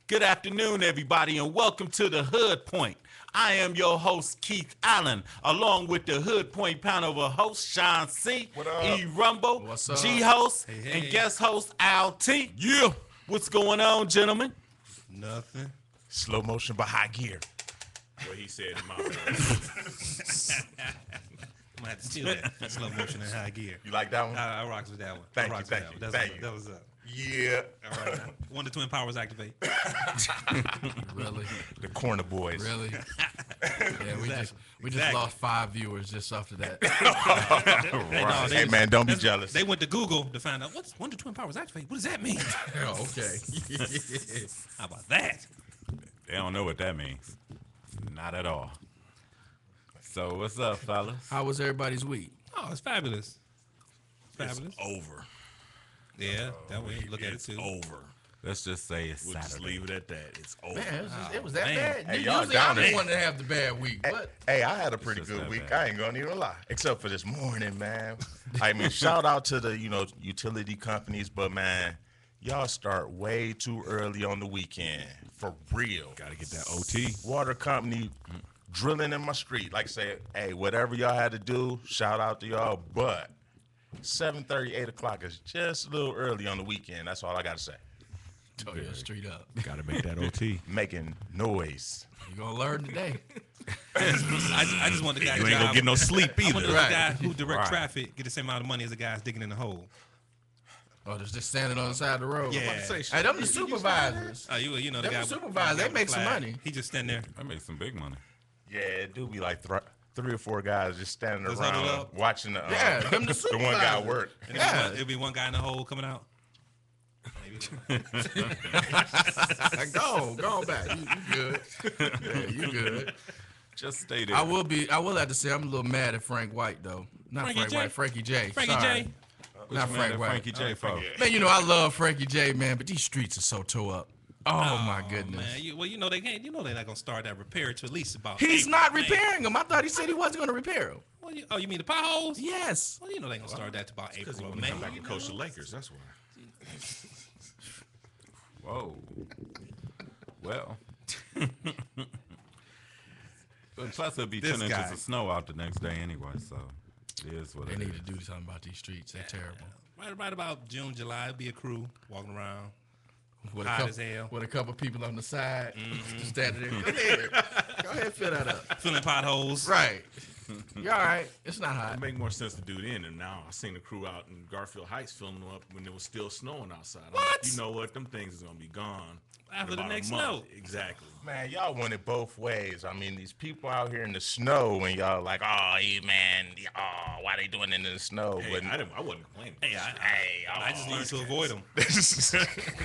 Good afternoon, everybody, and welcome to the Hood Point. I am your host, Keith Allen, along with the Hood Point panel of hosts, Sean C., E. Rumble, G host, and guest host, Al T. Yeah. What's going on, gentlemen? Nothing. Slow motion but high gear. What he said in my words. I'm gonna have to steal that. Slow motion and high gear. You like that one? I rocks with that one. Thank I you, rocks with thank you, that one. thank you. That was up. Yeah. All right. One of the twin powers activate. Really? The corner boys. Really? Yeah, we just lost 5 viewers just after that. Right. Hey man, don't be jealous. They went to Google to find out what's one of the twin powers activate. What does that mean? Oh, okay. How about that? They don't know what that means. Not at all. So, what's up, fellas? How was everybody's week? Oh, it's fabulous. Fabulous. It's over. Yeah, that way you look at it too. Over. Let's just say it's We'll Saturday. just leave it at that. It's over. Man, it was that man. bad. Hey, y'all Usually I'm down the there. one that have the bad week. But Hey, I had a pretty just good that week. bad. I ain't gonna even lie. Except for this morning, man. I mean, shout out to the, utility companies, but man, y'all start way too early on the weekend. For real. Gotta get that OT. Water company drilling in my street. Like I said, hey, whatever y'all had to do, shout out to y'all. But 7:30, 8 o'clock is just a little early on the weekend. That's all I gotta say. oh yeah, straight up. Gotta make that OT. Making noise. You gonna learn today. I just want the guy. You ain't gonna get no sleep I wonder either. if Right. the guy who direct Right. traffic get the same amount of money as the guys digging in the hole. Oh, just standing on the side of the road. Yeah. Hey, them the supervisors. Oh, you know the Them guy. the supervisors, they make some flag. money. He just stand there. I make some big money. Yeah, it do be like 3 or 4 guys just standing Just huddled around up. watching the Yeah, them the the one guy supervisors. work. And Yeah. it'll be one guy in the hole coming out. Go back. You good. Yeah, you good. Just stay there. I will have to say I'm a little mad at Frank White though. Not Frankie Frank J? White, Frankie J. Frankie Sorry. J. Not Frank White. Frankie J. for. Man, I love Frankie J, man, but these streets are so tore up. Oh my goodness. Man, they can't. They're not gonna start that repair to at least about. He's April, not May. repairing them. I thought he said he wasn't going to repair them. Well, you mean the potholes? Yes. Well, they gonna start that to about Because he April or want May. to come back and coach the Lakers. That's why. Whoa. Well. But plus, it'll be This 10 inches guy. of snow out the next day anyway, so it is what They it need is. to do something about these streets. They're terrible. Right about June, July, it'll be a crew walking around. With Hot a as hell. With a couple people on the side, standing there. Go ahead, fill that up. Filling potholes. Right. You're all right. It's not It hot. make more sense to do then. And now I seen the crew out in Garfield Heights filling them up when it was still snowing outside. I'm like, What? you know what? Them things is gonna be gone After in the about a next month. snow. Exactly. Man, y'all want it both ways. I mean, these people out here in the snow and y'all like, oh, yeah, man, why they doing it in the snow? Hey, I wasn't complaining. Hey, I just need to avoid them.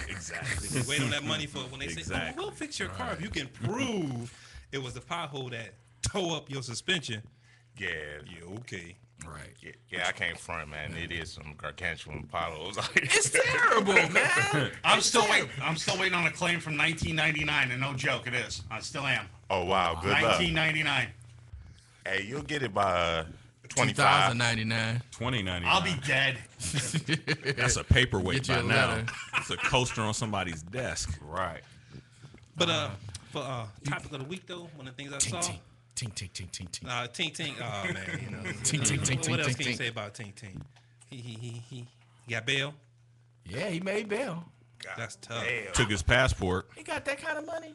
Exactly. Wait on that money for when they say, Exactly. "Oh, we'll fix your car if you can prove it was the pothole that tore up your suspension." yeah, Yeah, okay. Right. yeah, I can't front, man. It is some gargantuan potholes out here. It's terrible, man. I'm still waiting on a claim from 1999, and no joke, it is. I still am. Oh, wow, good luck. 1999. Hey, you'll get it by 25. 2099. 2099. I'll be dead. That's a paperweight Get you by a now. letter. It's a coaster on somebody's desk. Right. But for topic of the week though, one of the things I Tink, saw, tink. Tink, tink, tink, tink, tink. Tink Tink. Oh man, Tink, tink, tink, what tink, else tink, can you tink. say about Tink Tink? He got bail. Yeah, he made bail. That's tough. Took his passport. He got that kind of money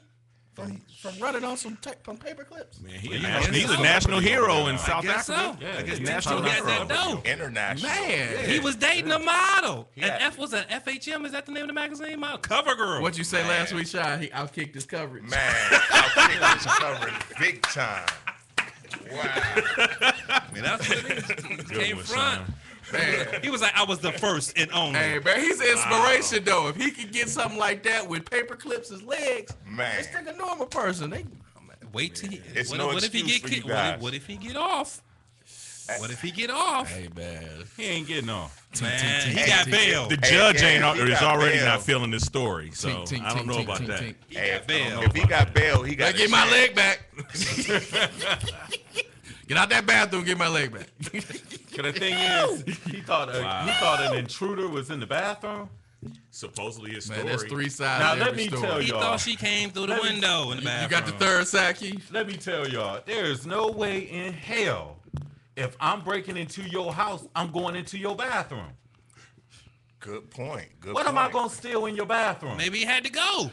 from running on some paper clips. Man, he's a national hero in South Guess Africa. so. Yeah, I guess he's Tink national Tink got hero. that dough. International. Man, He was dating a model. Yeah. And was that FHM? Is that the name of the magazine? Model Cover Girl. what you say last week, Sean? He outkicked his coverage. Man, I'll kick this covered big time. Wow. I mean, that's what it is. Good Came one, front. son. Man. He was like, I was the first and only. Hey, man, he's an inspiration, though. If he could get something like that with paper clips his legs, Man. it's like a normal person. They, Wait till he. It's what, no what if he excuse get for you kicked? guys. What if he get off? What if he get off? hey, man. He ain't getting off. Man, he tink, got tink. bail. The judge yeah, ain't he is got already bail. not feeling this story, so Tink, tink, I don't tink, know tink, about tink, that. tink. He Hey, got bail. if he got bail, he got Gotta get a my chance. leg back. Get out that bathroom, get my leg back. Cause the thing is, he thought an intruder was in the bathroom. Supposedly his Man, story. there's three sides Now to let every me story. tell He y'all. thought she came through the Let me- window in the bathroom. You got the third side, Keith? Let me tell y'all, there is no way in hell if I'm breaking into your house, I'm going into your bathroom. Good point. Good What point. am I gonna steal in your bathroom? Maybe he had to go.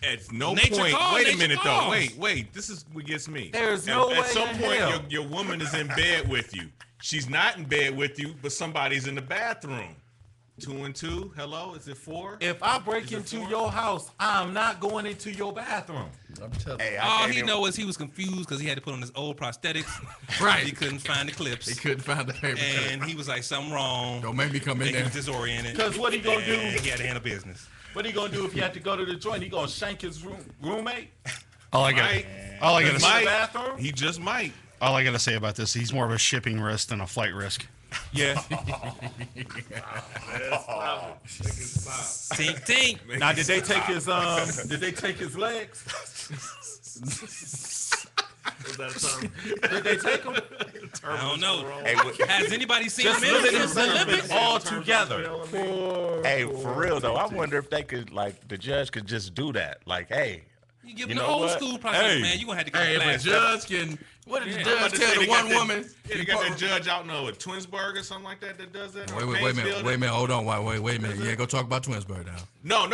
At no Nature point. calls, Wait a nature minute calls. though. Wait. This is what gets me. There's no At way some in point, hell. your woman is in bed with you. She's not in bed with you, but somebody's in the bathroom. 2 and 2. Hello, is it 4? If I break Is it into 4? your house, I'm not going into your bathroom. I'm telling you. Hey, All can't he even- know is he was confused because he had to put on his old prosthetics. Right. He couldn't find the clips. He couldn't find the paper. And he was like, something wrong. Don't make me come in He there. was disoriented. Because what he gonna do? And he had to handle business. What he gonna do if he had to go to the joint? He gonna shank his roommate? All I got, Might. all I In got the to Might. bathroom? He just might. all I got to say about this, he's more of a shipping risk than a flight risk. Yeah. Tink, tink. Now did they take his Did they take his legs? Did they take him? I don't know. Hey, Has anybody seen Just him look in at his Olympics all together. hey, for real though, I wonder if they could, like, the judge could just do that. Like, hey, You give You him the know old what? school process, Hey. man. You're going to have to get Hey, a if a class. judge can, what did the Yeah. judge tell the one woman? They got that judge out in Twinsburg or something like that does that. or Wait a Painesville minute, wait a minute, hold on, wait a minute. You ain't gonna talk about Twinsburg now. No.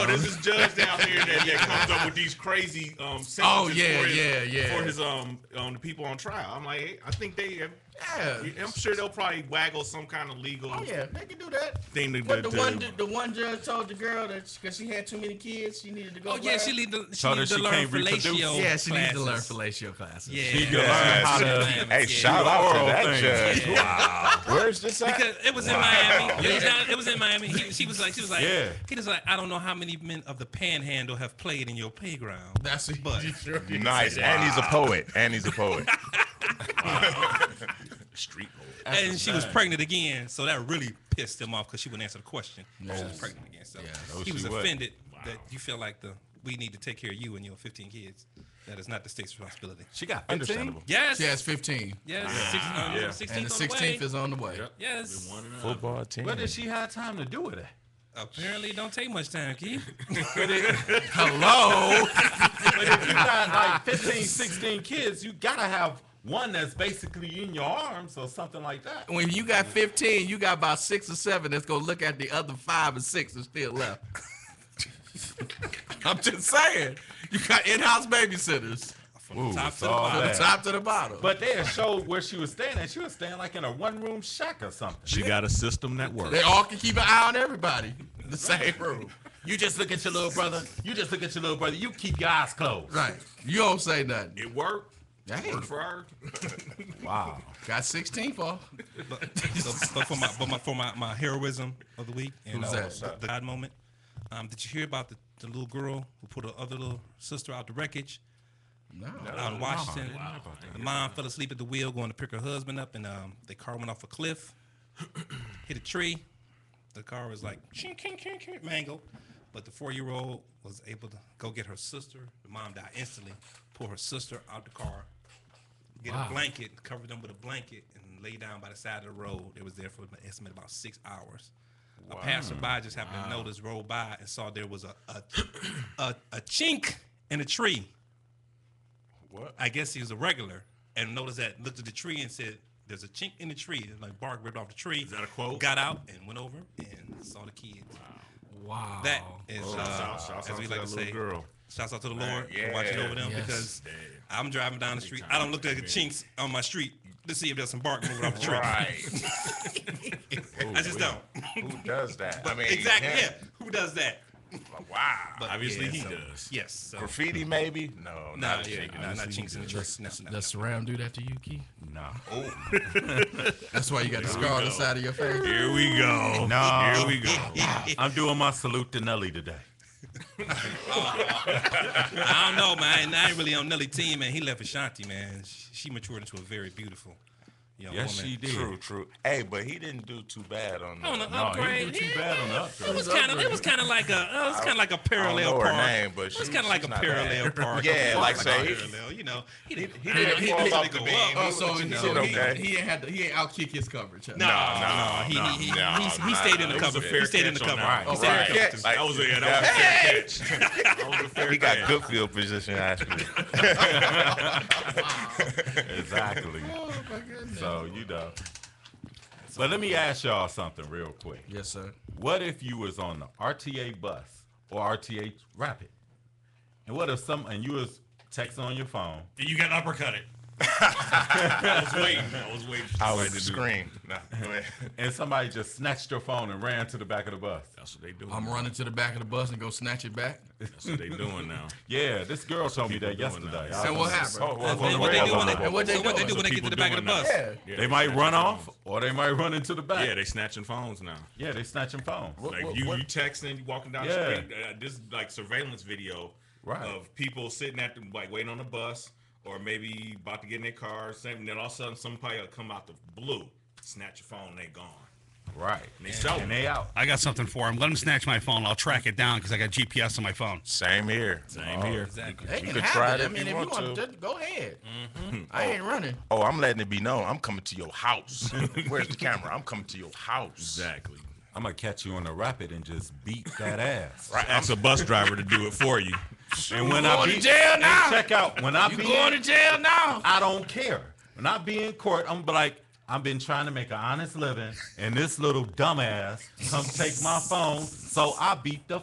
There's this judge down here that comes up with these crazy sentences Oh, for yeah, his, yeah. for his the people on trial. I'm like, hey, I think they have. Yeah. I'm sure they'll probably waggle some kind of legal Oh yeah, they can do that. thing to But do. the one judge told the girl that because she had too many kids, she needed to go. Oh, yeah, back. she needed to, So that she learn can't reproduce. fellatio Yeah, she needs to learn classes. fellatio classes. Yeah. She can learn how to. hey, shout out to oral that thing. judge. Wow. Where's this at? Because it was in Miami. It was in Miami. She was like, Yeah. he was like, I don't know how many men of the panhandle have played in your playground. That's it. But- Nice. And he's a poet. Street poet. And she was pregnant again, so that really pissed him off because she wouldn't answer the question. She was pregnant again, so Yeah. he was she was. offended that you feel like we need to take care of you and your 15 kids. That is not the state's responsibility. She got 15? Understandable. Yes. She has 15, Yes. Yeah. 16th and the on the 16th way. is on the way. Yes. Football team. Where did she have time to do with it? Apparently, it don't take much time, Keith. Hello. But if you got like 15, 16 kids, you gotta have one that's basically in your arms or something like that. When you got 15, you got about 6 or 7 that's gonna look at the other 5 and 6 that's still left. I'm just saying. You got in-house babysitters From the top to the all bottom. from the that. top to the bottom. But they had showed where she was staying at. She was staying like in a one-room shack or something. She got a system that works. They all can keep an eye on everybody in the same room. You just look at your little brother. You just look at your little brother. You keep your eyes closed. Right. You don't say nothing. It worked. Dang. Worked for her. Wow. Got 16 for. But for my heroism of the week and Who's that? the God moment. Did you hear about the little girl who put her other little sister out the wreckage No. out in Washington? The mom fell asleep at the wheel going to pick her husband up, and the car went off a cliff, hit a tree. The car was like ching, ching, ching, ching, mangled, but the 4-year-old was able to go get her sister. The mom died instantly. Pull her sister out the car, get a blanket, cover them with a blanket, and lay down by the side of the road. They was there for an estimate about 6 hours. A passerby just happened to notice, rolled by, and saw there was a chink in a tree. What? I guess he was a regular, and noticed that, looked at the tree and said, "There's a chink in the tree." And like bark ripped off the tree. Is that a quote? Got out and went over and saw the kids. Wow. That is, Shouts as out we to like that to little say, girl. shouts out to the Lord yeah. for watching over them, Yes. because I'm driving down the street. I don't look at the chinks on my street to see if there's some bark moving off the tree. Right. I just don't. Who does that? I mean, Exactly. him. Yeah. Who does that? Wow. But Obviously, yeah, he so- does. Yes. So. Graffiti, maybe? No, Nah, not a yeah, shaking. nah, not chinks in the tree. No. Does Saram do that to you, Key? No. That's why you got the scar on the side of your face. Here we go. No. Here we go. I'm doing my salute to Nelly today. I don't know, man. I ain't really on Nelly team, man. He left Ashanti, man. She matured into a very beautiful young Yes, woman. she did. True. Hey, but he didn't do too bad on On the that. No, he upgrade, didn't do too bad on the It upgrade. was kind of like a I parallel don't know her park. name, but It was she- kind of like she's a not parallel bad. park. Yeah, like say- parallel. You know, he didn't. He didn't fall off the beam. Oh, so He he did okay. he ain't outkick his coverage. Huh? He stayed in the It was a cover. fair He stayed in the catch on cover. that He one. stayed in the Right. cover. Like, That was a fair catch. That was a fair He got catch. good field position, actually. Exactly. Oh my goodness. So, you know. But let me ask y'all something real quick. Yes, sir. What if you was on the RTA bus or RTA Rapid? And what if and you was texting on your phone? And you got uppercutted. I was waiting. I was scream. No, go ahead. And somebody just snatched your phone and ran to the back of the bus. That's what they doing. I'm running to the back of the bus and go snatch it back. That's what they doing now. Yeah, this girl told me that people doing yesterday. that. And what happened? And what they do when they And what they so what they doing? do when they get to the back of the bus? Yeah. They might run off or they might run into the back. Yeah, they snatching phones now. Yeah, they snatching phones. Like What- you what- texting, you walking down Yeah. the street. This like surveillance video Right. of people sitting at the waiting on the bus, or maybe about to get in their car. And then all of a sudden, somebody will come out the blue, snatch your phone, and they gone. Right. And they sell And they out. I got something for him. Let him snatch my phone. I'll track it down because I got GPS on my phone. Same here. Same here. Exactly. They can could have try it. it I if mean, you if you want want to. to, go ahead. I ain't running. Oh, I'm letting it be known. I'm coming to your house. Where's the camera? I'm coming to your house. Exactly. I'm going to catch you on the Rapid and just beat that ass. Right. Ask a bus driver to do it for you. And when I going to beat, jail now. check out, when I You be going to jail now? I don't care. When I be in court, I'm be like, I've been trying to make an honest living, and this little dumbass come take my phone, so I beat the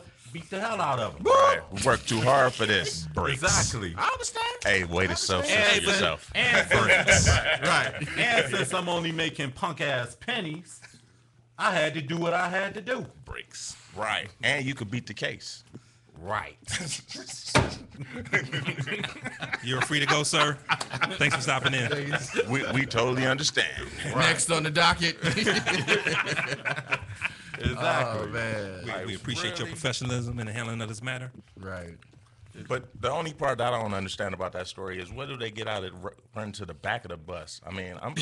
hell out of him. Right. We work too hard for this. Breaks. Exactly. I understand. Hey, way to self-censor And yourself. Right. And since I'm only making punk ass pennies, I had to do what I had to do. Breaks. Right. And you could beat the case. Right. You're free to go, sir. Thanks for stopping in. We totally understand. Next on the docket. Exactly. Oh, man. We appreciate your professionalism in the handling of this matter. Right. But the only part that I don't understand about that story is what do they get out of run to the back of the bus? I mean, I'm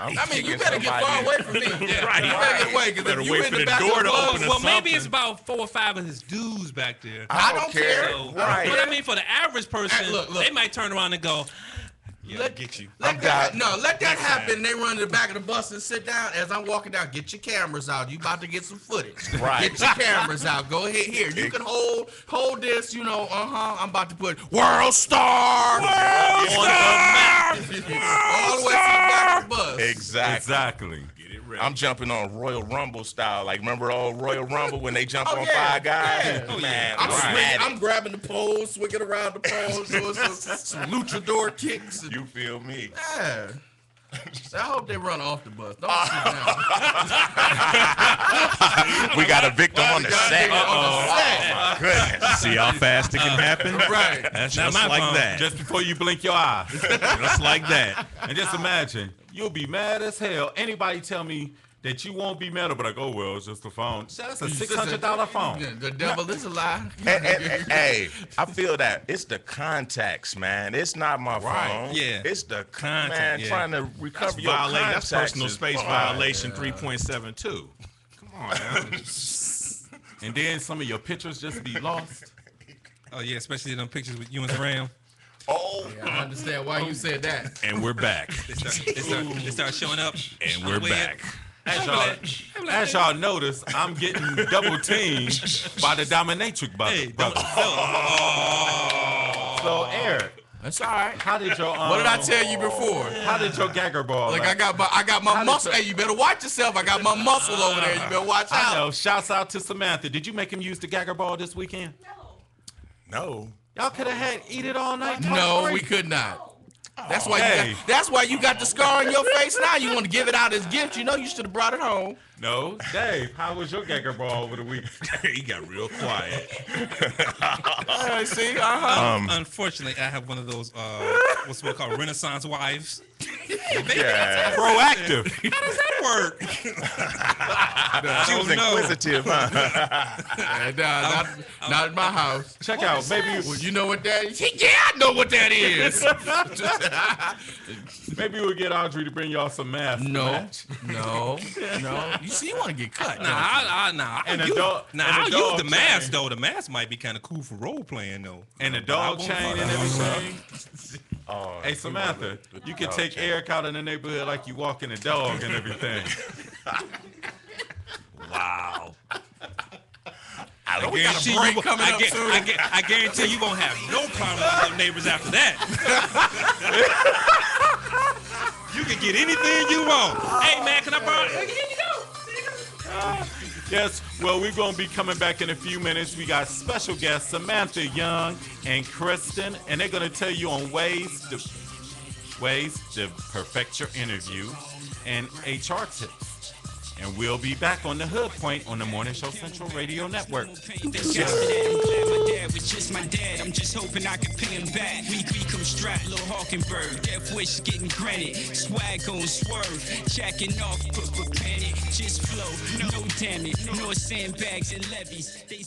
I mean, you kicking better get somebody- far away from me. Yeah. Right. You better get away, because Better if you wait in for the the back door of the to bus, open or Well, maybe it's something. about 4 or 5 of his dudes back there. I don't care. So, Right. But I mean, for the average person, Hey, look. they might turn around and go, "Yeah, Let- get you." Let that happen. And they run to the back of the bus and sit down. As I'm walking down, get your cameras out. You about to get some footage. Right. Get your cameras out. Go ahead here. You can hold this. You know, I'm about to put World Star on the map. All the way to the back of the bus. Exactly. Exactly. Get it ready. I'm jumping on Royal Rumble style. Like, remember old Royal Rumble when they jump on yeah. 5 guys? Yeah. Oh, man. I'm, I'm swinging, at it. I'm grabbing the poles, swinging around the poles, doing some luchador kicks. And, You feel me? yeah. I hope they run off the bus. Don't sit down. We got a victim on the set. On the set. Goodness. See how fast it can happen? Right. That's Not just my like phone. that. Just before you blink your eye. Just like that. And just imagine, you'll be mad as hell. Anybody tell me that you won't be mad, but like, oh, well, it's just a phone. That's a $600 phone. The devil is a lie. Hey, I feel that it's the contacts, man. It's not my phone. Yeah. It's the Contact, man yeah. trying to recover your That's contacts. personal is space fine. violation 3.72. Come on, man. And then some of your pictures just be lost. Oh yeah, especially them pictures with you and Ram. Oh, I understand why you said that. And we're back. They start showing up. And on we're the way back. As y'all notice, I'm getting double teamed by the dominatrix Hey, don't, brother. So, Eric, That's all right. how did your What did I tell you before? How did your gagger ball? Like I got my muscle. Hey, you better watch yourself. I got my muscle over there. You better watch I out. know. Shouts out to Samantha. Did you make him use the gagger ball this weekend? no. Y'all could have had eat it all night. No, we could not. That's why Hey. that's why you got the scar on your face now. You want to give it out as gift. You know you should have brought it home. No, Dave. How was your gagger ball over the week? He got real quiet. See, Unfortunately, I have one of those what's what called Renaissance wives. Yeah. Proactive. How does that work? She was no. inquisitive, huh? not in my house. Check out. Maybe Well, you know what that is? Yeah, I know what that is. Maybe we'll get Audrey to bring y'all some math. No. You see, you want to get cut. And I'll use the mask though. The mask might be kind of cool for role playing though. And the dog chain and everything. Hey, Samantha, you can take Eric out in the neighborhood like you walking a dog and everything. Wow. I guarantee you coming up soon. I guarantee you won't have no problem with your neighbors after that. You can get anything you want. Hey man, can I borrow it? Here you go. Yes, well, we're going to be coming back in a few minutes. We got special guests Samantha Young and Kristen, and they're going to tell you on ways to perfect your interview and HR tips. And we'll be back on the Hood Point on the Morning Show Central Radio Network. I'm glad my dad was just my dad. I'm just hoping I can pay him back. We come strapped, Lil Hawkenberg. Death wish getting granted. Swag gon' swerve. Jacking off, put panic. Just flow, no damage. No sandbags and levies. They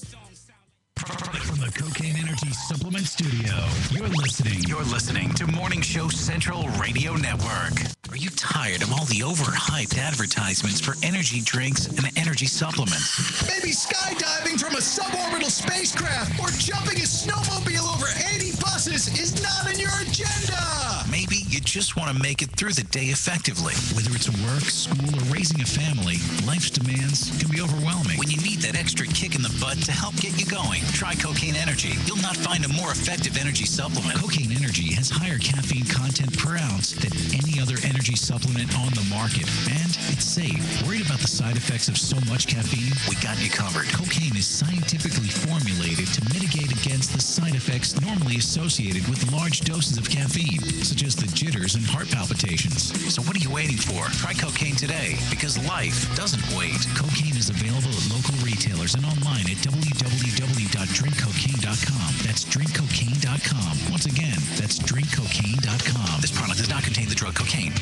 From the Cocaine Energy Supplement Studio, you're listening to Morning Show Central Radio Network. Are you tired of all the overhyped advertisements for energy drinks and energy supplements? Maybe skydiving from a suborbital spacecraft or jumping a snowmobile over 80 buses is not in your agenda. Maybe you just want to make it through the day effectively. Whether it's work, school, or raising a family, life's demands can be overwhelming. When you need that extra kick in the butt to help get you going, try Cocaine Energy. You'll not find a more effective energy supplement. Cocaine Energy has higher caffeine content per ounce than any other energy supplement on the market. And it's safe. Worried about the side effects of so much caffeine? We got you covered. Cocaine is scientifically formulated to mitigate against the side effects normally associated with large doses of caffeine, such as the jitters and heart palpitations. So what are you waiting for? Try cocaine today, because life doesn't wait. Cocaine is available at local retailers and online at www.drinkcocaine.com. That's drinkcocaine.com. Once again, that's drinkcocaine.com. This product does not contain the drug cocaine.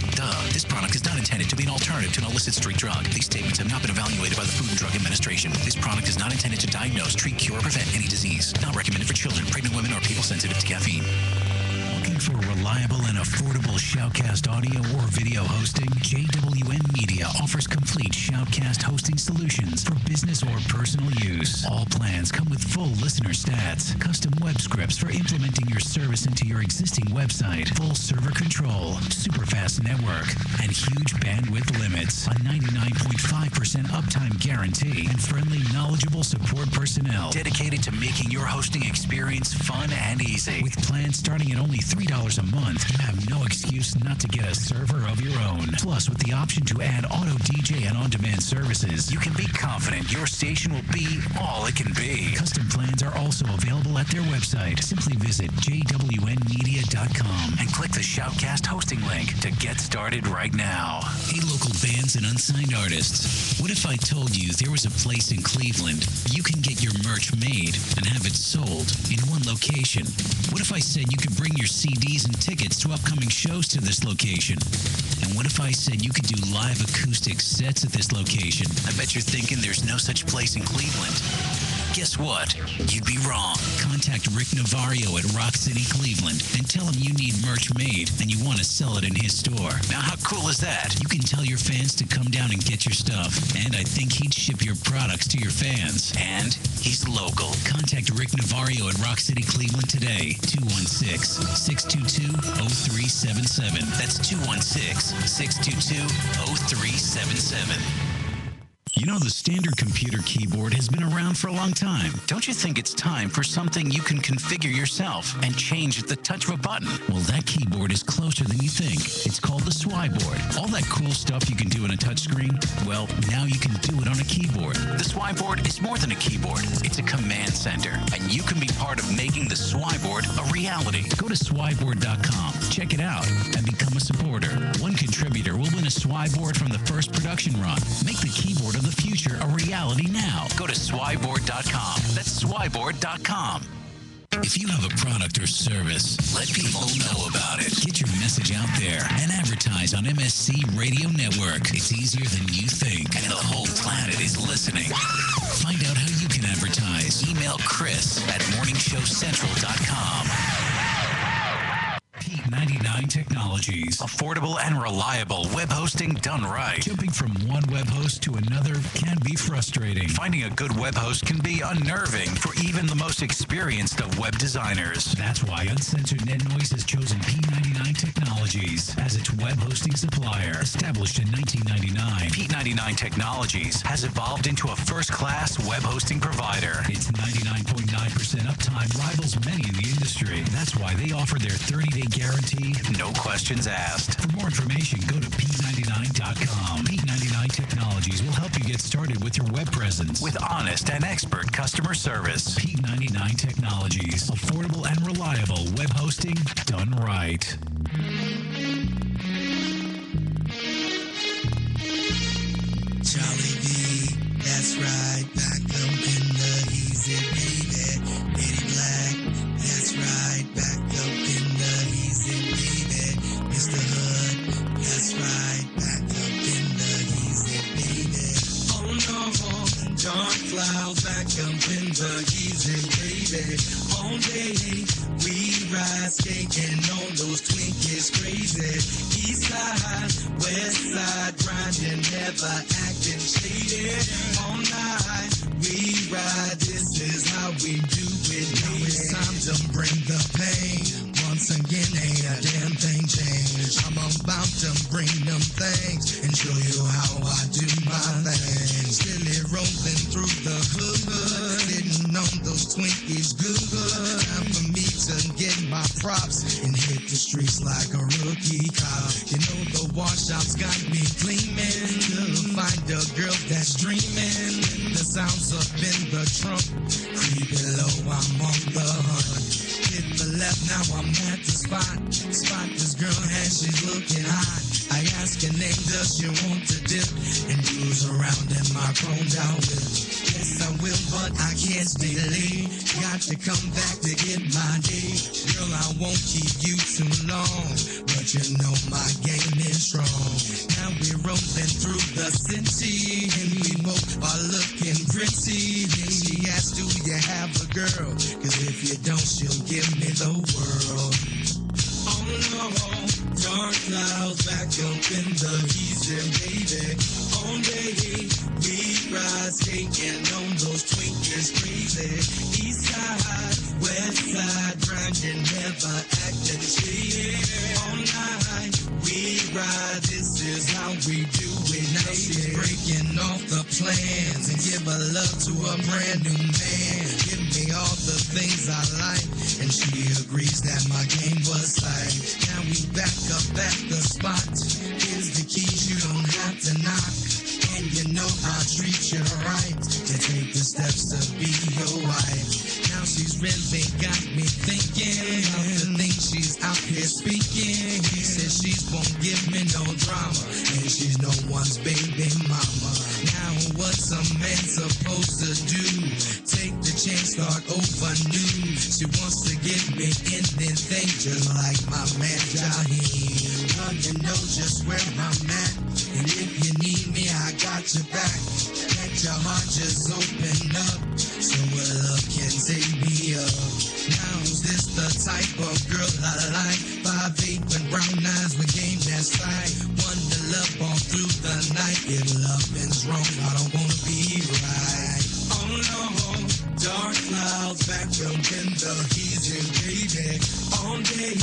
This product is not intended to be an alternative to an illicit street drug. These statements have not been evaluated by the Food and Drug Administration. This product is not intended to diagnose, treat, cure, or prevent any disease. Not recommended for children, pregnant women, or people sensitive to caffeine. Looking for reliable and affordable Shoutcast audio or video hosting? JWN Media offers complete Shoutcast hosting solutions for business or personal use. All plans come with full listener stats, custom web scripts for implementing your service into your existing website, full server control, super fast network, and huge bandwidth limits, a 99.5% uptime guarantee, and friendly, knowledgeable support personnel dedicated to making your hosting experience fun and easy. With plans starting at only $3 a month, you have no excuse not to get a server of your own. Plus, with the option to add auto DJ and on-demand services, you can be confident your station will be all it can be. Custom plans are also available at their website. Simply visit jwnmedia.com and click the Shoutcast hosting link to get started right now. Hey, local bands and unsigned artists. What if I told you there was a place in Cleveland you can get your merch made and have it sold in one location? What if I said you could bring your CDs and tickets to upcoming shows to this location? And what if I said you could do live acoustic sets at this location? I bet you're thinking there's no such place in Cleveland. Guess what? You'd be wrong. Contact Rick Navario at Rock City, Cleveland, and tell him you need merch made and you want to sell it in his store. Now, how cool is that? You can tell your fans to come down and get your stuff, and I think he'd ship your products to your fans. And he's local. Contact Rick Navario at Rock City, Cleveland today. 216-622-0377. That's 216-622-0377. You know, the standard computer keyboard has been around for a long time. Don't you think it's time for something you can configure yourself and change at the touch of a button? Well, that keyboard is closer than you think. It's called the Swyboard. All that cool stuff you can do on a touchscreen, well, now you can do it on a keyboard. The Swyboard is more than a keyboard. It's a command center, and you can be part of making the Swyboard a reality. Go to swyboard.com, check it out, and become a supporter. One contributor will win a Swyboard from the first production run. Make the keyboard of the future a reality now. Go to swyboard.com. That's swyboard.com. If you have a product or service, let people know about it. Get your message out there and advertise on MSC Radio Network. It's easier than you think, and the whole planet is listening. Find out how you can advertise. Email Chris at morningshowcentral.com. Peak 99.5 P99 Technologies. Affordable and reliable web hosting done right. Jumping from one web host to another can be frustrating. Finding a good web host can be unnerving for even the most experienced of web designers. That's why Uncensored Net Noise has chosen P99 Technologies as its web hosting supplier. Established in 1999, P99 Technologies has evolved into a first-class web hosting provider. Its 99.9% uptime rivals many in the industry. That's why they offer their 30-day guarantee, no questions asked. For more information, go to P99.com. P99 Technologies will help you get started with your web presence with honest and expert customer service. P99 Technologies. Affordable and reliable web hosting done right. Charlie B, that's right, back up in the easy, baby. Eddie Black, that's right, back up in the easy, baby. Mr. Hood, that's right, back up in the easy, baby. Oh no, dark clouds, back up in the easy, baby. All day, we ride, skating on those Twinkies, crazy. East side, west side, grinding, never acting shady. All night, we ride, this is how we do it. Now it's time to bring the pain. Once again, ain't a damn thing changed. I'm about to bring them things and show you how I do my thing. Still rolling through the hood, sitting on those Twinkies good. Time for me to get my props and hit the streets like a rookie cop. You know the washouts got me gleaming to find a girl that's dreaming. The sounds up in the trunk, creeping low, I'm on the hunt. Hit the left, now I'm at the spot. Spot this girl and she's looking hot. I ask her name, does she want to dip and cruise around in my chromed out whip? Yes, I will, but I can't stay late. Got to come back to get my day. Girl, I won't keep you too long, but you know my game is strong. Now we're rolling through the city, and we both are looking pretty. Then she asks, do you have a girl? Cause if you don't, she'll give me the world. Oh no, dark clouds back up in the easy, baby. All day, we ride, skating on those Twinkies, crazy. East side, west side, grinding, never acting shady. All night, we ride, this is how we do it. Now she's breaking off the plans and give her love to a brand new man. Give me all the things I like, and she agrees that my game was tight. Now we back up at the spot. Here's the keys, you don't have to knock. And you know I'll treat you right to take the steps to be your wife. Now she's really got me thinking of the things she's out here speaking. He says she won't give me no drama, and she's no one's baby mama. Now what's a man supposed to do? Take the chance, start over new. She wants to give me anything, just like my man Jaheim. Well, you know just where I'm at, and if you need me, I got your back. Let your heart just open up, so a love can take me up. Now is this the type of girl I like? 5'8" with brown eyes with game that's tight. One to love all through the night. If loving's wrong, I don't wanna be right. Oh no, dark clouds back up in the easy, baby. All day,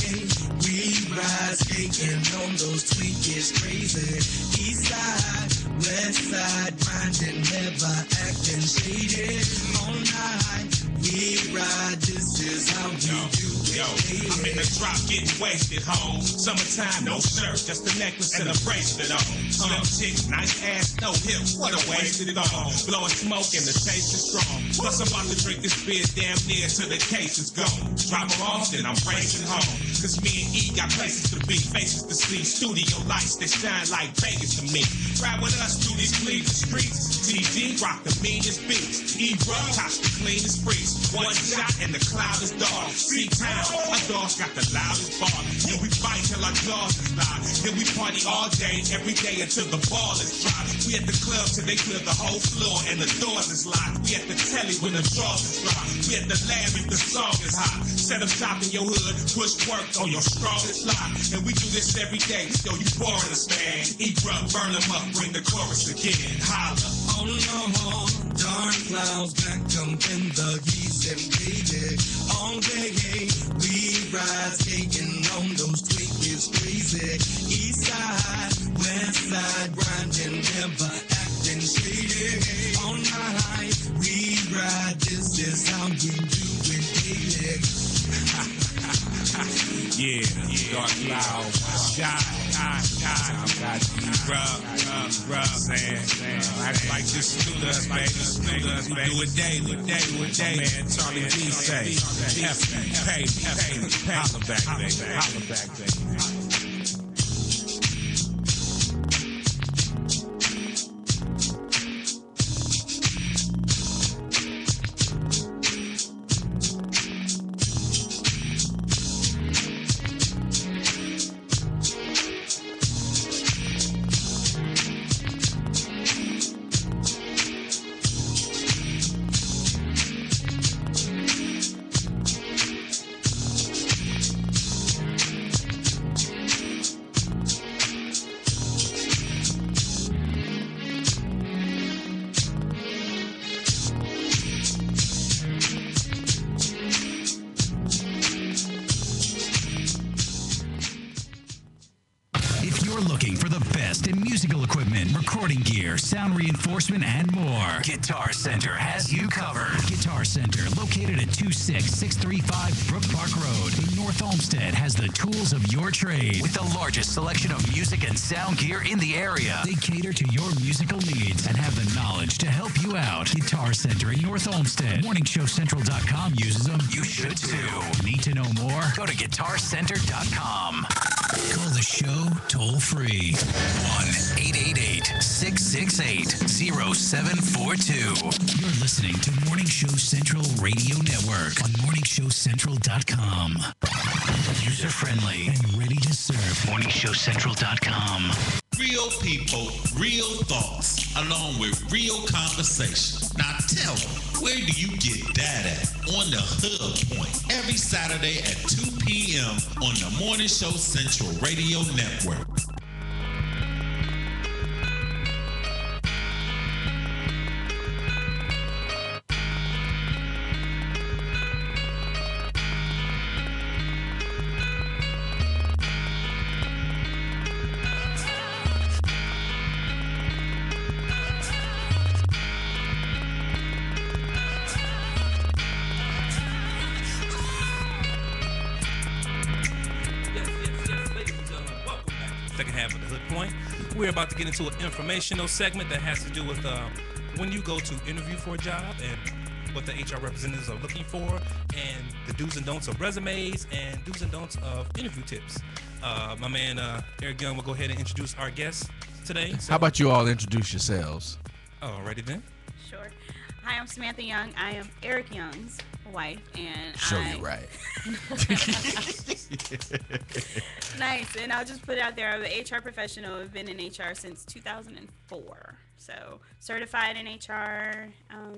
we ride, skating on those Twinkies, crazy. East side, west side, grinding, never acting shady. All night, we ride, this is how we do it. Yo, I'm in the drop getting wasted, home. Summertime, no shirt, just a necklace and a bracelet on. Slim chick, nice ass, no hips, what a waste it on. Blowing smoke and the taste is strong. Plus I'm about to drink this beer damn near till the case is gone. Drop her off, then I'm racing home. Cause me and E got places to be, faces to see, studio lights that shine like Vegas to me. Ride with us through these Cleveland streets. TG rock the meanest beats. E-Rub tops the cleanest freaks. One shot and the cloud is dark. C-Town, our dogs got the loudest bark. Yeah, we fight till our jaws is loud. Then we party all day, every day until the ball is dry. We at the club till they clear the whole floor and the doors is locked. We at the telly when the drawers is dry. We at the lab if the song is hot. Set up shop in your hood, push work on your strongest lie. And we do this every day. Yo, you boring us, man. Eat up, burn them up, bring the chorus again. Holla. Oh no, dark clouds back up in the east, and baby, all day we ride, skating on those twinkies crazy. East side, west side, grinding, never acting shady. All night we ride, this is how we do it daily. Yeah, dark cloud, shine. Like this to us, baby. We do it daily. Man, Charlie D say, pay, holla back, baby. Sound reinforcement, and more. Guitar Center has you covered. Guitar Center, located at 26635 Brook Park Road in North Olmsted, has the tools of your trade with the largest selection of music and sound gear in the area. They cater to your musical needs and have the knowledge to help you out. Guitar Center in North Olmsted. MorningShowCentral.com uses them. You should too. Need to know more? Go to GuitarCenter.com. Call the show toll free. 1-888-668-0742. You're listening to Morning Show Central Radio Network on MorningShowCentral.com. User friendly and ready to serve. MorningShowCentral.com. Real people, real thoughts, along with real conversation. Now tell them, where do you get that at? On the Hood Point, every Saturday at 2 p.m. on the Morning Show Central Radio Network. We're about to get into an informational segment that has to do with when you go to interview for a job and what the HR representatives are looking for, and the do's and don'ts of resumes and do's and don'ts of interview tips. My man Eric Young will go ahead and introduce our guest today. So. How about you all introduce yourselves? Alrighty then. Sure. Hi, I'm Samantha Young. I am Eric Young's wife, and show you right. Nice, and I'll just put it out there. I'm an HR professional. I've been in HR since 2004. So certified in HR,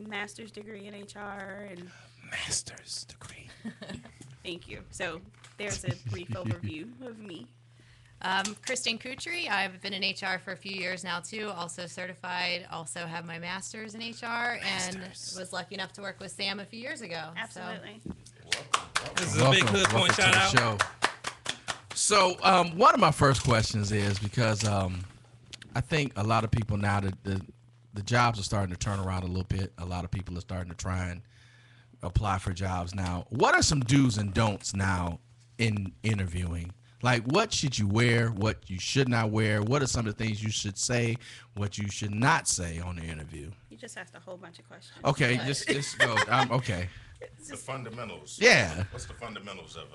master's degree in HR, and master's degree. Thank you. So there's a brief overview of me. Christine Kutri. I've been in HR for a few years now too. Also certified. Also have my master's in HR, and was lucky enough to work with Sam a few years ago. Absolutely. So. This is a big Hood Point shout out. Show. So one of my first questions is because I think a lot of people now that the jobs are starting to turn around a little bit. A lot of people are starting to try and apply for jobs now. What are some do's and don'ts now in interviewing? Like, what should you wear? What you should not wear? What are some of the things you should say? What you should not say on the interview? You just asked a whole bunch of questions. Okay, just go. Okay. The fundamentals. Yeah. What's the fundamentals of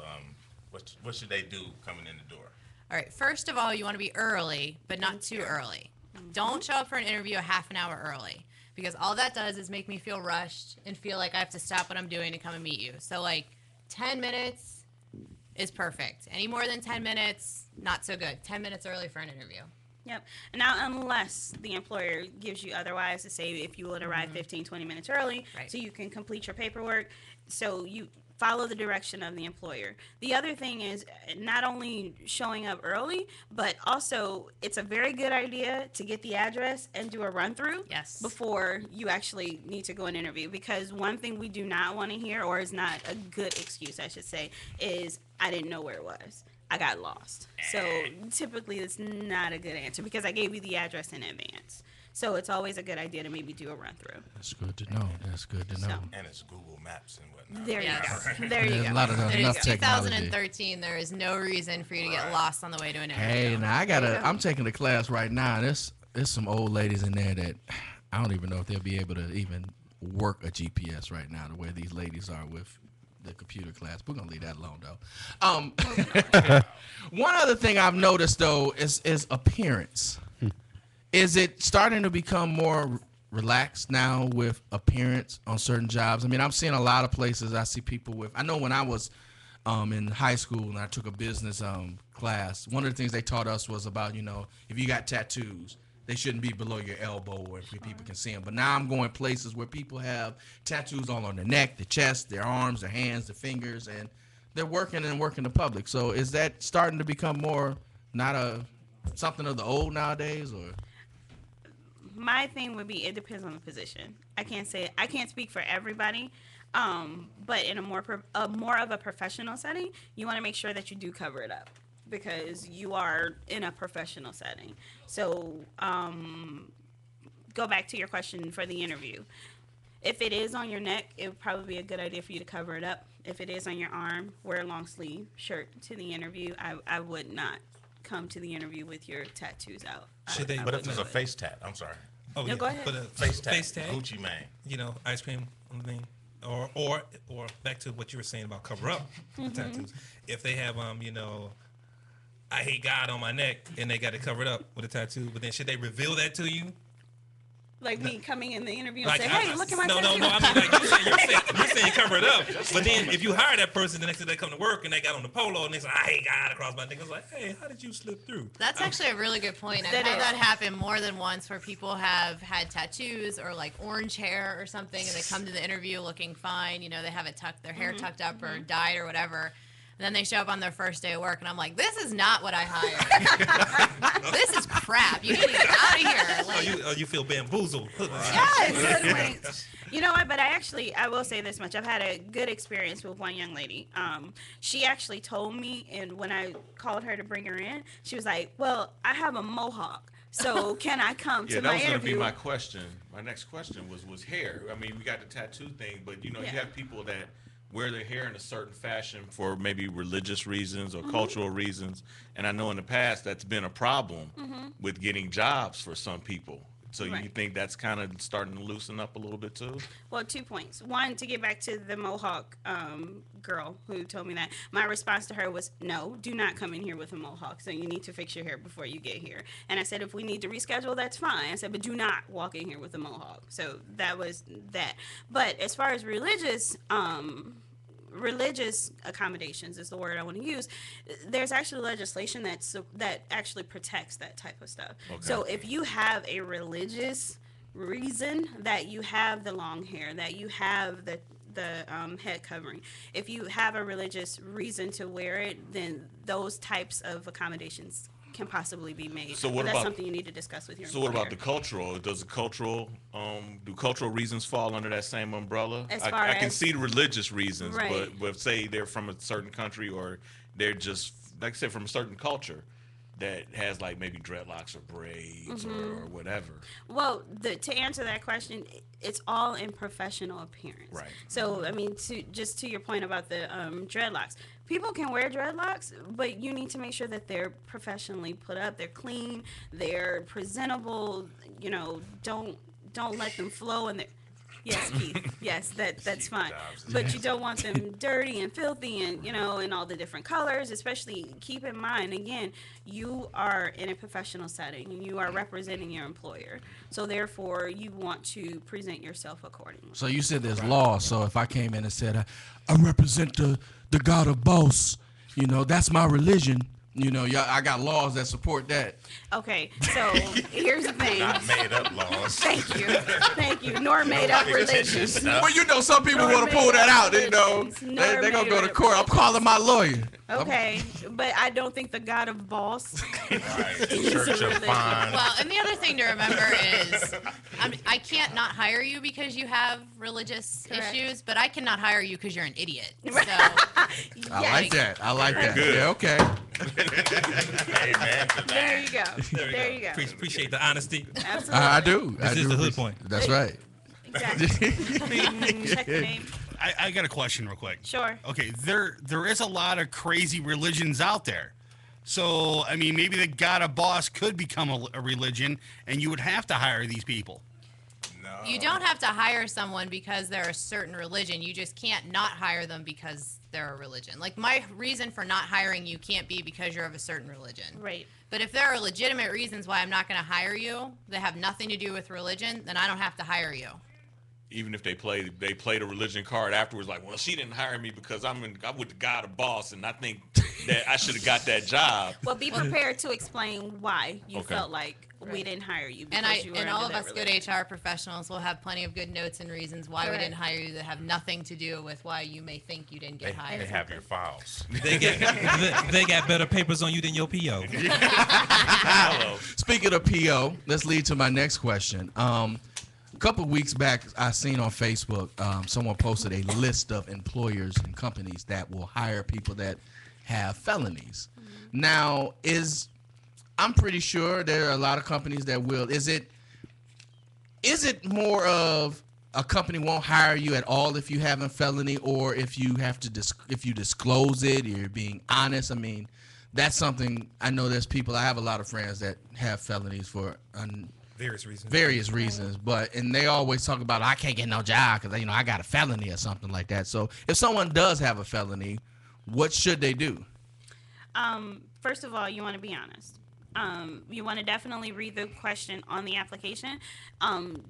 what should they do coming in the door? All right. First of all, you want to be early, but not too early. Don't show up for an interview a half an hour early. because all that does is make me feel rushed and feel like I have to stop what I'm doing to come and meet you. So like 10 minutes is perfect. Any more than 10 minutes, not so good. 10 minutes early for an interview. Yep. Now, unless the employer gives you otherwise to say if you would arrive 15, 20 minutes early, so you can complete your paperwork, so you follow the direction of the employer. The other thing is not only showing up early, but also it's a very good idea to get the address and do a run through before you actually need to go and interview. Because one thing we do not want to hear, or is not a good excuse, I should say, is I didn't know where it was. I got lost. So typically it's not a good answer because I gave you the address in advance. So it's always a good idea to maybe do a run through. That's good to know. That's good to know. And it's Google Maps and whatnot. There you go. There There's you go. a lot of It enough is technology. 2013. There is no reason for you to get lost on the way to an interview. Hey, now I'm taking a class right now. There's some old ladies in there that I don't even know if they'll be able to even work a GPS right now, the way these ladies are with the computer class. We're gonna leave that alone though. One other thing I've noticed though is appearance. Is it starting to become more relaxed now with appearance on certain jobs? I mean, I'm seeing a lot of places. I see people with. I know when I was in high school and I took a business class, one of the things they taught us was about, if you got tattoos, they shouldn't be below your elbow where people can see them. But now I'm going places where people have tattoos all on their neck, their chest, their arms, their hands, their fingers, and they're working the public. So is that starting to become more not something of the old nowadays, or? My thing would be it depends on the position. I can't speak for everybody, but in a more of a professional setting, you want to make sure that you do cover it up because you are in a professional setting. So go back to your question for the interview. If it is on your neck, it would probably be a good idea for you to cover it up. If it is on your arm, wear a long sleeve shirt to the interview. I would not come to the interview with your tattoos out. But if it's a face tat, I'm sorry. Oh, No, yeah. go ahead. But a Face tat, tag, Gucci Mane. Ice cream on the thing, or back to what you were saying about cover up tattoos. If they have I hate God on my neck and they got it covered up with a tattoo, but then should they reveal that to you? Like me coming in the interview and Like, say, "Hey, look at my no, tattoo." no. I mean, like you're saying cover it up. But then if you hire that person, the next day they come to work and they got on the polo and they say, "I hate God across my neck." It's like, hey, how did you slip through? That's actually a really good point. I've That had is. that happen more than once where people have had tattoos or like orange hair or something and they come to the interview looking fine. They have it tucked, their hair tucked up or dyed or whatever. And then they show up on their first day of work and I'm like, this is not what I hired. This is crap. You need to get out of here. Like, You feel bamboozled. Yes. You know what? But I will say this much. I've had a good experience with one young lady. She actually told me, and when I called her to bring her in, she was like, "Well, I have a mohawk, so can I come to that my was going to be interview?" my question. My next question was hair. I mean, we got the tattoo thing, but you have people that wear their hair in a certain fashion for maybe religious reasons or cultural reasons. And I know in the past that's been a problem with getting jobs for some people. So you think that's kind of starting to loosen up a little bit too? Well, 2 points. One, to get back to the mohawk girl who told me that, my response to her was, no, do not come in here with a mohawk. So you need to fix your hair before you get here. And I said, if we need to reschedule, that's fine. I said, but do not walk in here with a mohawk. So that was that. But as far as religious accommodations is the word I want to use. There's actually legislation that actually protects that type of stuff. Okay. So if you have a religious reason that you have the long hair, that you have the head covering, if you have a religious reason to wear it, then those types of accommodations can possibly be made. So what that's about something you need to discuss with your So employer. what about the cultural? Does the cultural do cultural reasons fall under that same umbrella? As I far can as- see the religious reasons, Right. but say they're from a certain country or they're just like I said from a certain culture that has like maybe dreadlocks or braids or whatever. Well, to answer that question, it's all in professional appearance. Right. So, I mean, to your point about the dreadlocks, people can wear dreadlocks, but you need to make sure that they're professionally put up, they're clean, they're presentable. Don't let them flow, and Yes, Keith. Yes, that's fine. But you don't want them dirty and filthy and, and all the different colors. Especially keep in mind, again, you are in a professional setting and you are representing your employer. So therefore, you want to present yourself accordingly. So you said there's laws. So if I came in and said, I represent the God of boss, that's my religion. I got laws that support that. Okay, so here's the thing. Not made up laws. Thank you. Nor made up religions. Well, some people want to pull that out. They're going to go to court. I'm calling my lawyer. Okay, but I don't think the God of boss. Church of Fine. Well, and the other thing to remember is I can't not hire you because you have religious issues, but I cannot hire you because you're an idiot. So, I like that. Good. Yeah, okay. Amen to that. There you go. There you go. Appreciate the honesty. Absolutely. I do. This is the hood point. That's right. Exactly. Check the name. I got a question real quick. Sure. Okay, there is a lot of crazy religions out there. So, I mean, maybe the God of boss could become a religion, and you would have to hire these people. You don't have to hire someone because they're a certain religion. You just can't not hire them because they're a religion. Like, my reason for not hiring you can't be because you're of a certain religion. Right. But if there are legitimate reasons why I'm not going to hire you that have nothing to do with religion, then I don't have to hire you. Even if they played a religion card afterwards, like, well, she didn't hire me because I'm with the God of boss, and I think that I should have got that job. Well, be prepared to explain why you felt like we didn't hire you. And all of us good HR professionals will have plenty of good notes and reasons why we didn't hire you that have nothing to do with why you may think you didn't get hired. They have your files. They got better papers on you than your PO. Speaking of PO, let's lead to my next question. A couple of weeks back, I seen on Facebook someone posted a list of employers and companies that will hire people that have felonies. Mm-hmm. Now, I'm pretty sure there are a lot of companies that will. Is it more of a company won't hire you at all if you have a felony, or if you have to if you disclose it, you're being honest? I mean, that's something I know. There's people. I have a lot of friends that have felonies for various reasons, and they always talk about I can't get no job because I got a felony or something like that. So if someone does have a felony, what should they do? First of all, you want to be honest. You want to definitely read the question on the application.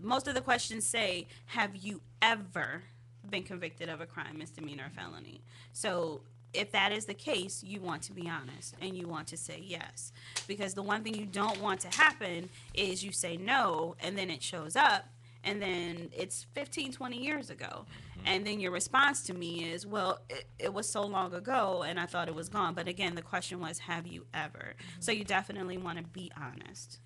Most of the questions say, have you ever been convicted of a crime, misdemeanor, or felony? So if that is the case, you want to be honest and you want to say yes. Because the one thing you don't want to happen is you say no and then it shows up and then it's 15, 20 years ago. And then your response to me is, well, it was so long ago and I thought it was gone. But again, the question was, have you ever? So you definitely want to be honest.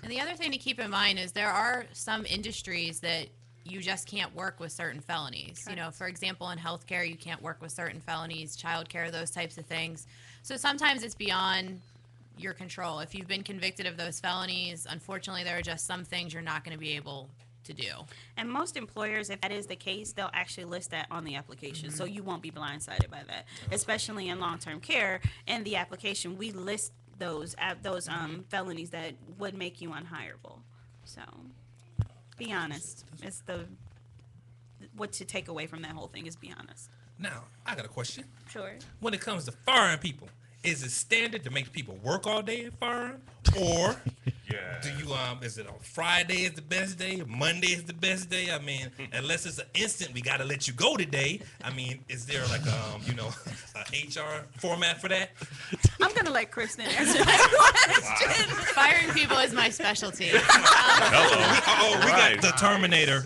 And the other thing to keep in mind is there are some industries that you just can't work with certain felonies. Correct. For example, in healthcare, you can't work with certain felonies, childcare, those types of things. So sometimes it's beyond your control. If you've been convicted of those felonies, unfortunately, there are just some things you're not going to be able to do. And most employers, if that is the case, they'll actually list that on the application. Mm-hmm. So you won't be blindsided by that, especially in long-term care. In the application, we list those felonies that would make you unhireable. So be honest. It's what to take away from that whole thing is be honest. Now, I got a question. Sure. When it comes to firing people, is it standard to make people work all day and fire them? Or do you is it on Friday is the best day, Monday is the best day? I mean, unless it's an instant, we gotta let you go today. I mean, is there like a HR format for that? I'm gonna let Kristen answer that question. Firing people is my specialty. We got the Terminator.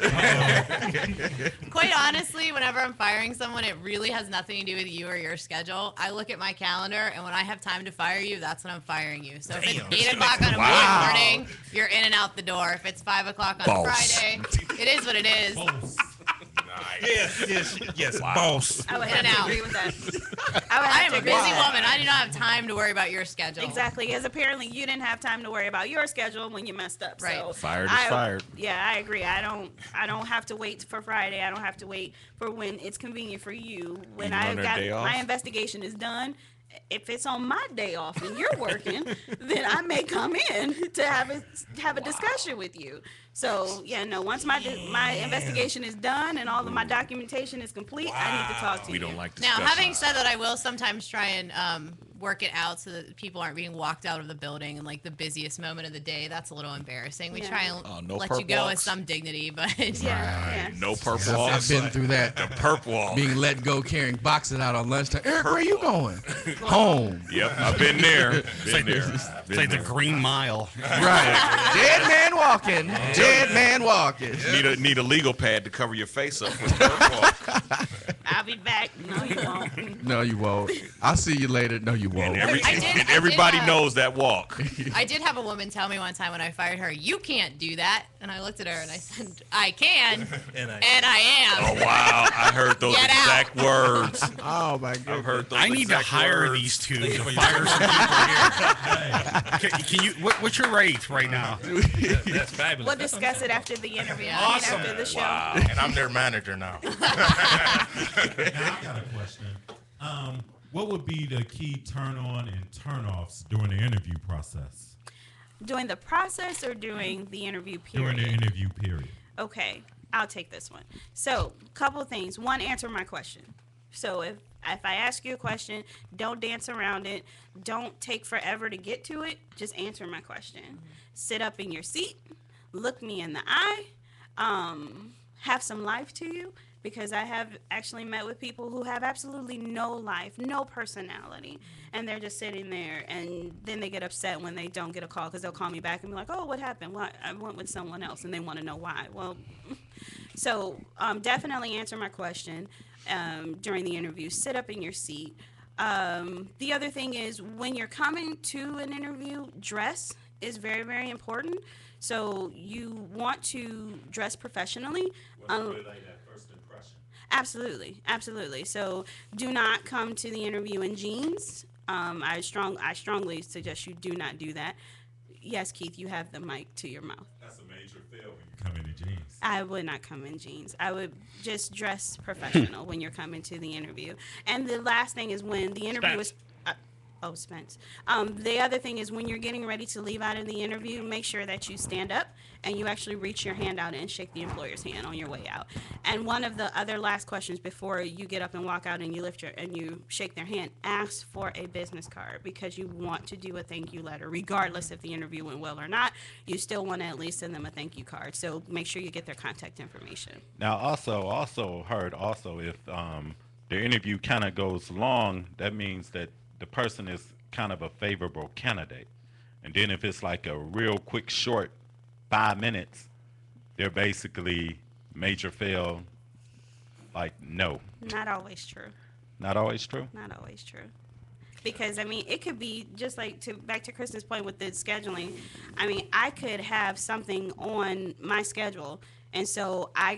Quite honestly, whenever I'm firing someone, it really has nothing to do with you or your schedule. I look at my calendar, and when I have time to fire you, that's when I'm firing you. So if it's 8 o'clock on a Monday morning, you're in and out the door. If it's 5 o'clock on Friday, it is what it is. Yes, boss. I would have to agree with that. I am a busy woman. I do not have time to worry about your schedule. Exactly, because apparently you didn't have time to worry about your schedule when you messed up. Right. So Fired is fired. Yeah, I agree. I don't have to wait for Friday. I don't have to wait for when it's convenient for you. When Even on their day off? my investigation is done, if it's on my day off and you're working, then I may come in to have a discussion with you. So yeah, no. Once my investigation is done and all of my documentation is complete, I need to talk to you. We don't like Now, having said that, I will sometimes try and work it out so that people aren't being walked out of the building in like the busiest moment of the day. That's a little embarrassing. We try and no let perp you go with walks. some dignity, but No perp I've walks. been through that. The perp walk. Being let go carrying boxes out on lunchtime. Eric, where you going? Home. Yep, I've been there. Been there. It's like the Green Mile. Right. Dead man walking. Dead man walking. Need a legal pad to cover your face up with perp walk. I'll be back. No, you won't. No, you won't. I'll see you later. No, you won't. And everybody knows that walk. I did have a woman tell me one time when I fired her, "You can't do that." And I looked at her and I said, "I can, and I am." Oh wow, I heard those Get exact words. Oh my god. I've heard those. I need to exact hire words. these two to fire some people here. Can you? What's your rate right now? That's fabulous. We'll discuss it after the interview. Awesome. After the show. Wow. And I'm their manager now. Now, I got a question. What would be the key turn on and turn offs during the interview process? During the process or during the interview period? During the interview period. Okay, I'll take this one. So, couple things. One, answer my question. So if I ask you a question, don't dance around it. Don't take forever to get to it. Just answer my question. Sit up in your seat. Look me in the eye. Have some life to you. Because I have actually met with people who have absolutely no life, no personality, and they're just sitting there, and then they get upset when they don't get a call because they'll call me back and be like, "Oh, what happened? Well, I went with someone else," and they want to know why. Well, so definitely answer my question during the interview. Sit up in your seat. The other thing is when you're coming to an interview, dress is very, very important. So you want to dress professionally. Absolutely, absolutely. So do not come to the interview in jeans. I strongly suggest you do not do that. Yes, Keith, you have the mic to your mouth. That's a major fail when you come in jeans. I would not come in jeans. I would just dress professional when you're coming to the interview. And the last thing is when the interview is. Spence. The other thing is when you're getting ready to leave out of the interview, make sure that you stand up and you actually reach your hand out and shake the employer's hand on your way out. And one of the other last questions before you get up and walk out and you shake their hand, ask for a business card because you want to do a thank you letter. Regardless if the interview went well or not, you still want to at least send them a thank you card. So make sure you get their contact information. Now, also heard if the interview kind of goes long, that means that the person is kind of a favorable candidate. And then if it's like a real quick, short 5 minutes, they're basically major fail, like no. Not always true. Not always true? Not always true. Because, I mean, it could be just like back to Kristen's point with the scheduling. I mean, I could have something on my schedule. And so I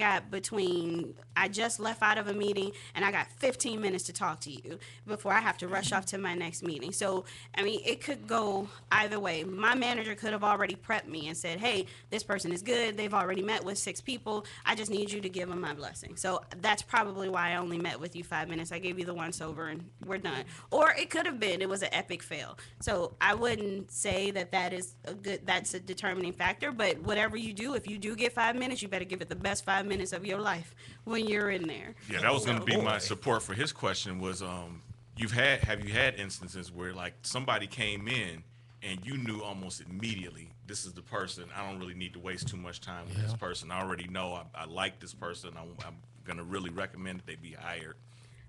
just left out of a meeting and I got 15 minutes to talk to you before I have to rush off to my next meeting. So, I mean, it could go either way. My manager could have already prepped me and said, hey, this person is good. They've already met with 6 people. I just need you to give them my blessing. So that's probably why I only met with you 5 minutes. I gave you the once over and we're done. Or it could have been, it was an epic fail. So I wouldn't say that's a determining factor, but whatever you do, if you do get 5 minutes, you better give it the best 5 minutes of your life when you're in there. Yeah, that was going to be my support for his question was, have you had instances where like somebody came in and you knew almost immediately, this is the person, I don't really need to waste too much time with this person. I already know I like this person. I'm going to really recommend that they be hired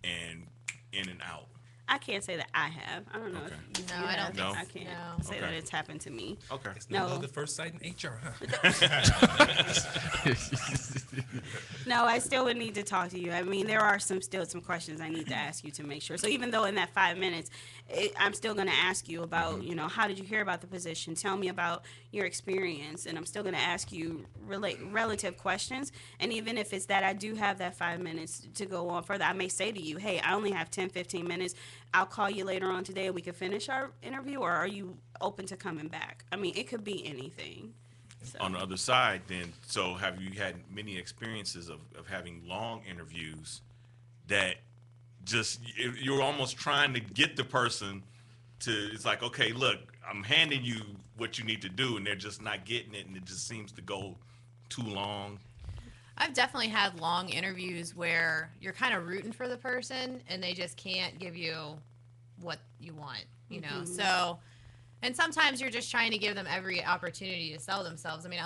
and in and out. I can't say that I have. I don't know if you No, I have. don't I think can't say that it's happened to me. Okay. It's no love at first sight in HR, No, I still would need to talk to you. I mean, there are still some questions I need to ask you to make sure. So even though in that 5 minutes, I'm still going to ask you about, how did you hear about the position? Tell me about your experience. And I'm still going to ask you relative questions. And even if it's that I do have that 5 minutes to go on further, I may say to you, hey, I only have 10, 15 minutes. I'll call you later on today and we can finish our interview, or are you open to coming back? I mean, it could be anything. So. On the other side, then, so have you had many experiences of having long interviews that you're almost trying to get the person to, it's like, okay, look, I'm handing you what you need to do, and they're just not getting it, and it just seems to go too long. I've definitely had long interviews where you're kind of rooting for the person and they just can't give you what you want, you know? So, and sometimes you're just trying to give them every opportunity to sell themselves. I mean,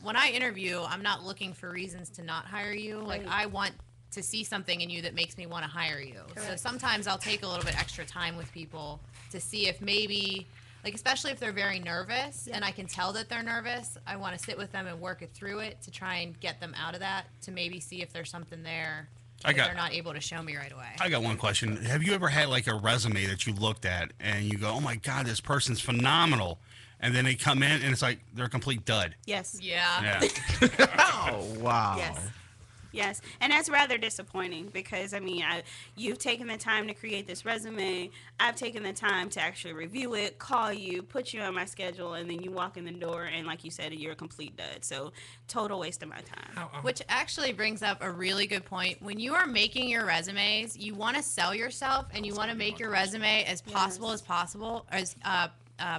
when I interview, I'm not looking for reasons to not hire you. Like, I want to see something in you that makes me want to hire you. Correct. So sometimes I'll take a little bit extra time with people to see if maybe, like, especially if they're very nervous and I can tell that they're nervous, I want to sit with them and work it through it to try and get them out of that, to maybe see if there's something there that they're not able to show me right away. I got one question. Have you ever had like a resume that you looked at and you go, oh my God, this person's phenomenal, and then they come in and it's like they're a complete dud? Yes. Yeah. Oh, wow. Yes. Yes, and that's rather disappointing because, I mean, you've taken the time to create this resume. I've taken the time to actually review it, call you, put you on my schedule, and then you walk in the door and, like you said, you're a complete dud. So, total waste of my time. Which actually brings up a really good point. When you are making your resumes, you want to sell yourself and you want to make your resume as possible as possible, as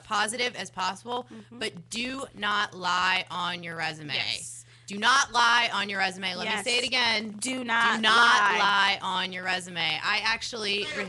positive as possible, but do not lie on your resume. Yes. Do not lie on your resume. Let me say it again. Do not lie on your resume. I actually. So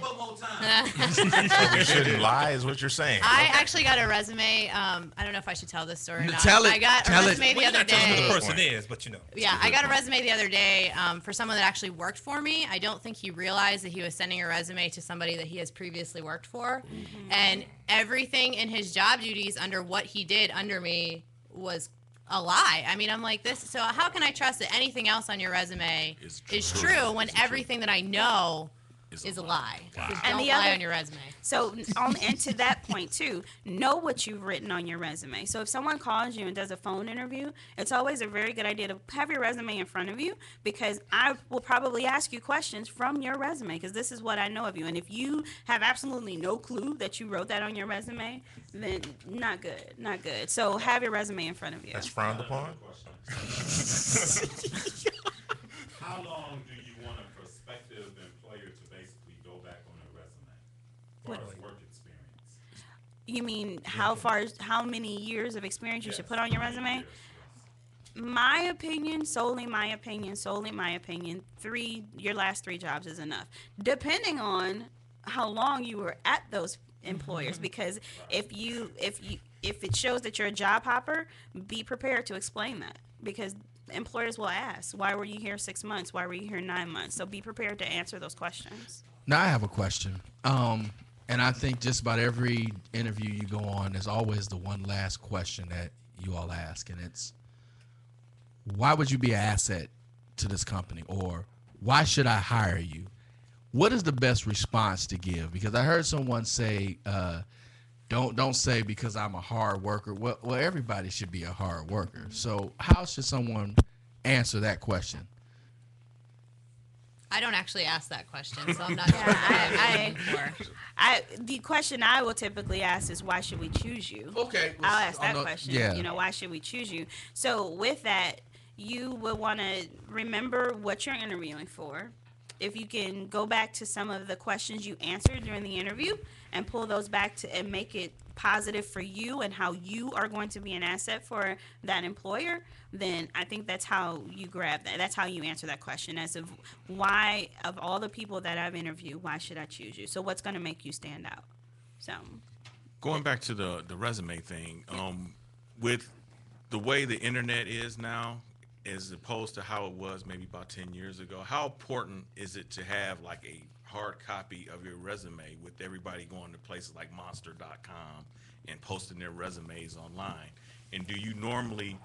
we shouldn't lie, is what you're saying. I actually got a resume. I don't know if I should tell this story or not. Tell it. I got a resume the other day. Who the person is, but you know. Yeah, I got a resume the other day for someone that actually worked for me. I don't think he realized that he was sending a resume to somebody that he has previously worked for. And everything in his job duties under what he did under me was a lie. I mean, I'm like this. So how can I trust that anything else on your resume is true when everything that I know is a lie? Wow. Just And don't the lie other- on your resume. So, and to that point too, know what you've written on your resume. So if someone calls you and does a phone interview, it's always a very good idea to have your resume in front of you, because I will probably ask you questions from your resume, because this is what I know of you. And if you have absolutely no clue that you wrote that on your resume, then not good, not good. So have your resume in front of you. That's frowned upon. How long do you want a prospective employer to basically go back on their resume as far as work experience? You mean how many years of experience you should put on your resume? My opinion, solely my opinion, your last 3 jobs is enough. Depending on how long you were at those employers, because if it shows that you're a job hopper, be prepared to explain that, because employers will ask, why were you here 6 months? Why were you here 9 months? So be prepared to answer those questions. Now I have a question. And I think just about every interview you go on, there's always the one last question that you all ask, and it's, why would you be an asset to this company? Or why should I hire you? What is the best response to give? Because I heard someone say, don't say because I'm a hard worker. Well, everybody should be a hard worker. So how should someone answer that question? I don't actually ask that question, so I'm not sure. The question I will typically ask is, why should we choose you? Okay. I'll ask that question. Yeah. You know, why should we choose you? So with that, you will want to remember what you're interviewing for. If you can go back to some of the questions you answered during the interview and pull those back to and make it positive for you and how you are going to be an asset for that employer, then I think that's how you grab that. That's how you answer that question, as of why, of all the people that I've interviewed, why should I choose you? So what's going to make you stand out? So Going back to the resume thing, with the way the internet is now, as opposed to how it was maybe about 10 years ago, how important is it to have like a hard copy of your resume, with everybody going to places like monster.com and posting their resumes online? And do you normally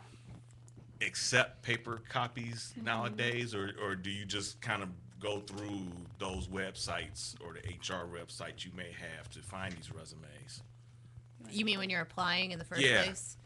accept paper copies nowadays, or do you just kind of go through those websites or the HR websites you may have to find these resumes? You mean when you're applying in the first Yeah. place?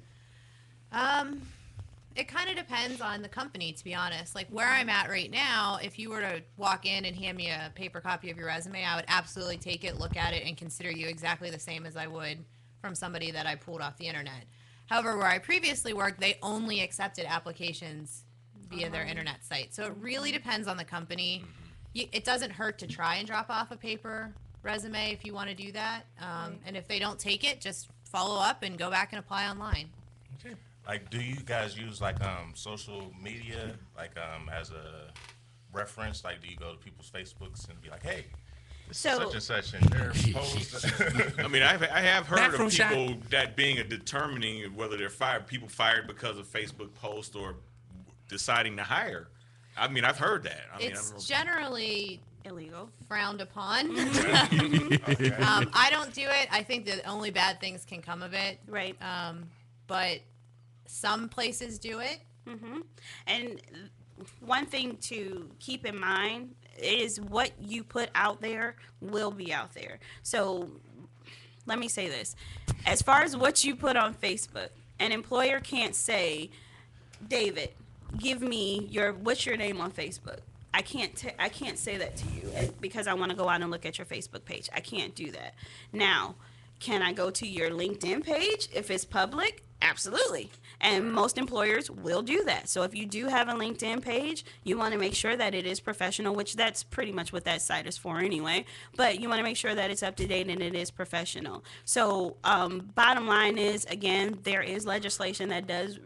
It kind of depends on the company, to be honest. Like where I'm at right now, if you were to walk in and hand me a paper copy of your resume, I would absolutely take it, look at it, and consider you exactly the same as I would from somebody that I pulled off the internet. However, where I previously worked, they only accepted applications via their internet site. So it really depends on the company. it doesn't hurt to try and drop off a paper resume if you want to do that. And if they don't take it, just follow up and go back and apply online. Like, do you guys use like social media like as a reference? Like, do you go to people's Facebooks and be like, hey, this is such and such, and their post? I mean, I have heard Bathroom of shot. people that being a determining whether they're fired. People fired because of Facebook posts or deciding to hire. I mean, I've heard that. I mean, It's generally illegal, frowned upon. Okay. I don't do it. I think that only bad things can come of it. Right. But some places do it. Mm-hmm. And one thing to keep in mind is what you put out there will be out there. So let me say this. As far as what you put on Facebook, an employer can't say, David, give me what's your name on Facebook. I can't say that to you because I want to go out and look at your Facebook page. I can't do that. Now, can I go to your LinkedIn page if it's public? Absolutely. And most employers will do that. So if you do have a LinkedIn page, you want to make sure that it is professional, which that's pretty much what that site is for anyway. But you want to make sure that it's up to date and it is professional. So bottom line is, again, there is legislation that does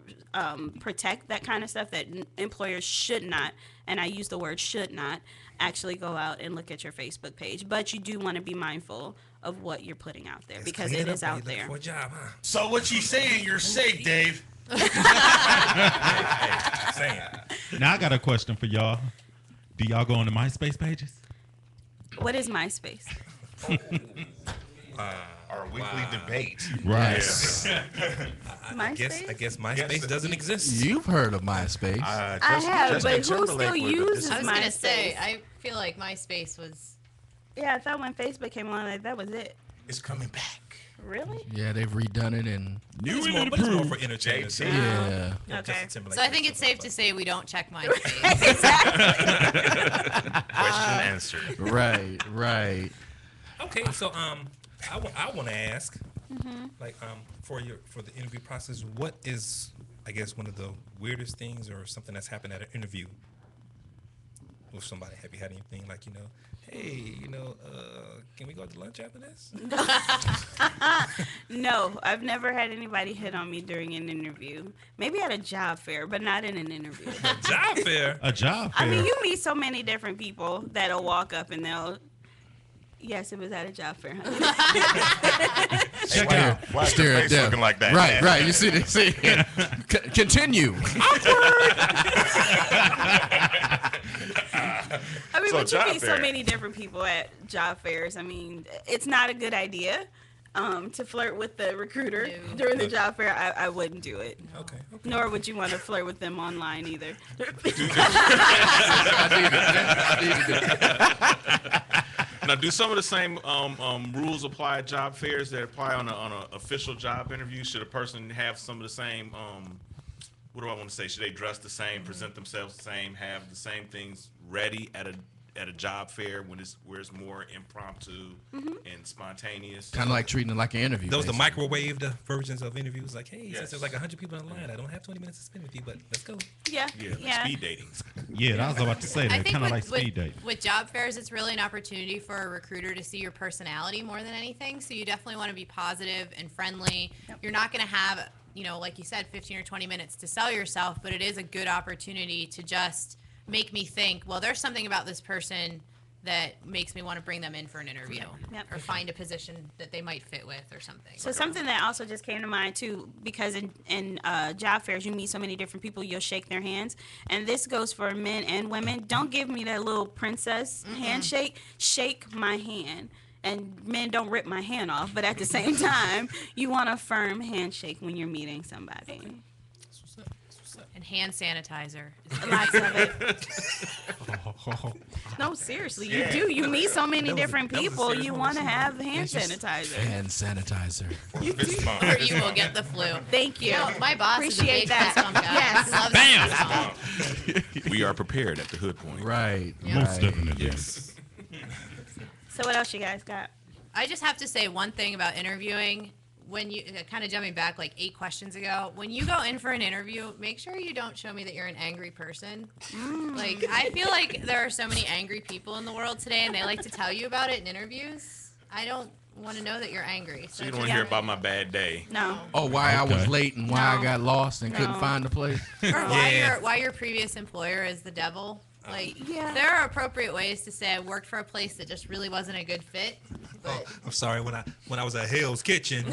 protect that kind of stuff, that employers should not, and I use the word should not, actually go out and look at your Facebook page. But you do want to be mindful of what you're putting out there because it is out there. For a job, huh? So what you saying? You're safe, Dave. Now I got a question for y'all. Do y'all go on the MySpace pages? What is MySpace? Our weekly debate. Right. I guess MySpace doesn't exist. You've heard of MySpace. I have, but who still uses I was MySpace? gonna say, I feel like MySpace was. Yeah, I thought when Facebook came along, like, that was it. It's coming back. Really? Yeah, they've redone it and It's more for entertainment. Yeah. Okay. So I think it's safe to say we don't check MySpace. Question answered. Right. Okay, so I want to ask, like, for the interview process, what is, I guess, one of the weirdest things or something that's happened at an interview with somebody? Have you had anything like, hey, can we go to lunch after this? No, I've never had anybody hit on me during an interview. Maybe at a job fair, but not in an interview. Job fair? A job fair. I mean, you meet so many different people that'll walk up and they'll. Yes, it was at a job fair. Check out. Why is your face looking like that? Right. You see. Continue. I mean, So but you job meet so fair. many different people at job fairs. I mean, it's not a good idea to flirt with the recruiter during the job fair. I wouldn't do it. Okay. Nor would you want to flirt with them online either. Now, do some of the same rules apply at job fairs that apply on an official job interview? Should a person have some of the same, what do I want to say? Should they dress the same, present themselves the same, have the same things ready at a job fair where it's more impromptu and spontaneous? Kind of like treating it like an interview. Those the basically. microwaved versions of interviews. Like, hey, since there's like 100 people in line, I don't have 20 minutes to spend with you, but let's go. Yeah. Like speed dating. Yeah, I was about to say I that. think Kind of like with, speed date. with job fairs, it's really an opportunity for a recruiter to see your personality more than anything. So you definitely want to be positive and friendly. You're not going to have, like you said, 15 or 20 minutes to sell yourself, but it is a good opportunity to just make me think, well, there's something about this person that makes me want to bring them in for an interview or find a position that they might fit with or something. So something that also just came to mind too, because in job fairs you meet so many different people, you'll shake their hands, and this goes for men and women. Don't give me that little princess handshake. Shake my hand. And men don't rip my hand off, but at the same time, you want a firm handshake when you're meeting somebody. And hand sanitizer. Lots of it. No, seriously, you do. You meet so many different people, you want to have hand sanitizer. Hand sanitizer. Or you will get the flu. Thank you. My boss Appreciate is a big that. fist bump guy. Yes. Loves fist bump. We are prepared at the Hood Point. Right. Most definitely. Yes. So what else you guys got? I just have to say one thing about interviewing. when you kind of jumping back like 8 questions ago, when you go in for an interview, make sure you don't show me that you're an angry person. Like, I feel like there are so many angry people in the world today, and they like to tell you about it in interviews. I don't want to know that you're angry. So you don't want to hear about my bad day. No. Oh, why I was late and why I got lost and couldn't find the place. Or why your previous employer is the devil. Like, there are appropriate ways to say I worked for a place that just really wasn't a good fit. But I'm sorry, when I was at Hell's Kitchen. They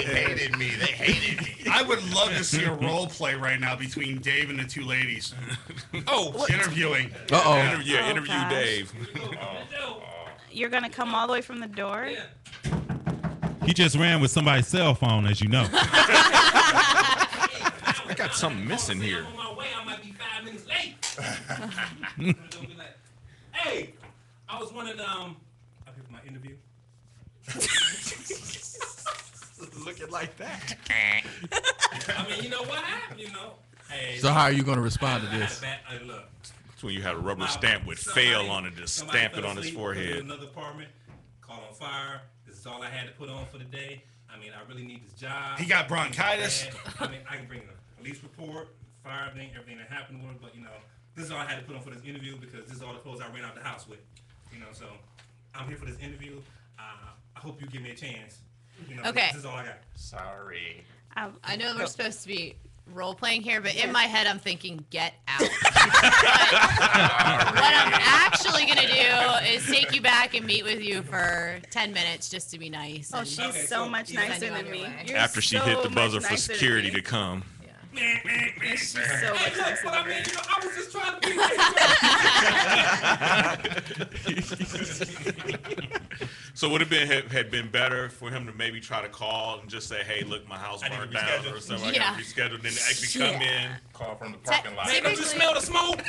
hated me. They hated me. I would love to see a role play right now between Dave and the 2 ladies. Interviewing. Interview gosh. Dave. You're gonna come all the way from the door. He just ran with somebody's cell phone, as you know. I got something missing here. On my way, I might be 5 minutes late. Hey, I was wondering, I'm here for my interview. Looking like that. I mean, you know what happened, you know. Hey, So how are you going to respond to this? Look, That's when you had a rubber stamp with fail on it to somebody stamp it fell on his asleep, forehead. Another apartment, caught on fire. This is all I had to put on for the day. I mean, I really need this job. He got bronchitis. I mean, I can bring a police report, fire everything that happened with it, but you know, this is all I had to put on for this interview because this is all the clothes I ran out the house with. You know, so I'm here for this interview. I hope you give me a chance. You know, Okay. This is all I got. Sorry. I know we're supposed to be role playing here, but in my head I'm thinking get out. What I'm actually gonna do is take you back and meet with you for 10 minutes just to be nice. Oh, and she's so much send nicer you on than your me. way. You're After she so hit the much buzzer for nicer than security me. to come. She's so much nicer I than mean, me. you know, I was just trying to be So would it had been better for him to maybe try to call and just say, "Hey, look, my house burned down," or something? I got rescheduled, then actually come in, call from the parking lot. Hey, don't you smell the smoke?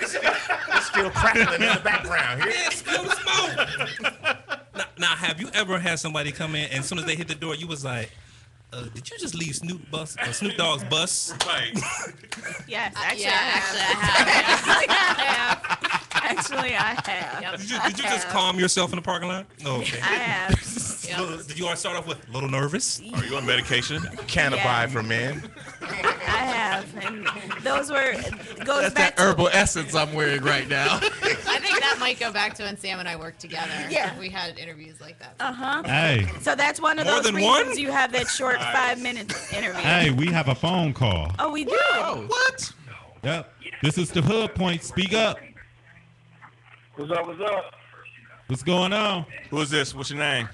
It's still crackling in the background here. Yeah, smell the smoke. Now, have you ever had somebody come in and as soon as they hit the door, you was like, did you just leave Snoop Dogg's bus? Right. Yes, actually, actually I have. I have. Did you just calm yourself in the parking lot? Oh, okay. I have. Did you start off with a little nervous? Are you on medication? Cannabis for men. I have, and those were goes That's back that herbal essence I'm wearing right now. I think that might go back to when Sam and I worked together. Yeah. We had interviews like that. Hey, So that's one of More those than reasons one? you have that short 5-minute interview. hey, we have a phone call. Oh, we do. What? Yep. This is the Hood Point. Speak up. What's up? What's up? What's going on? Who is this? What's your name?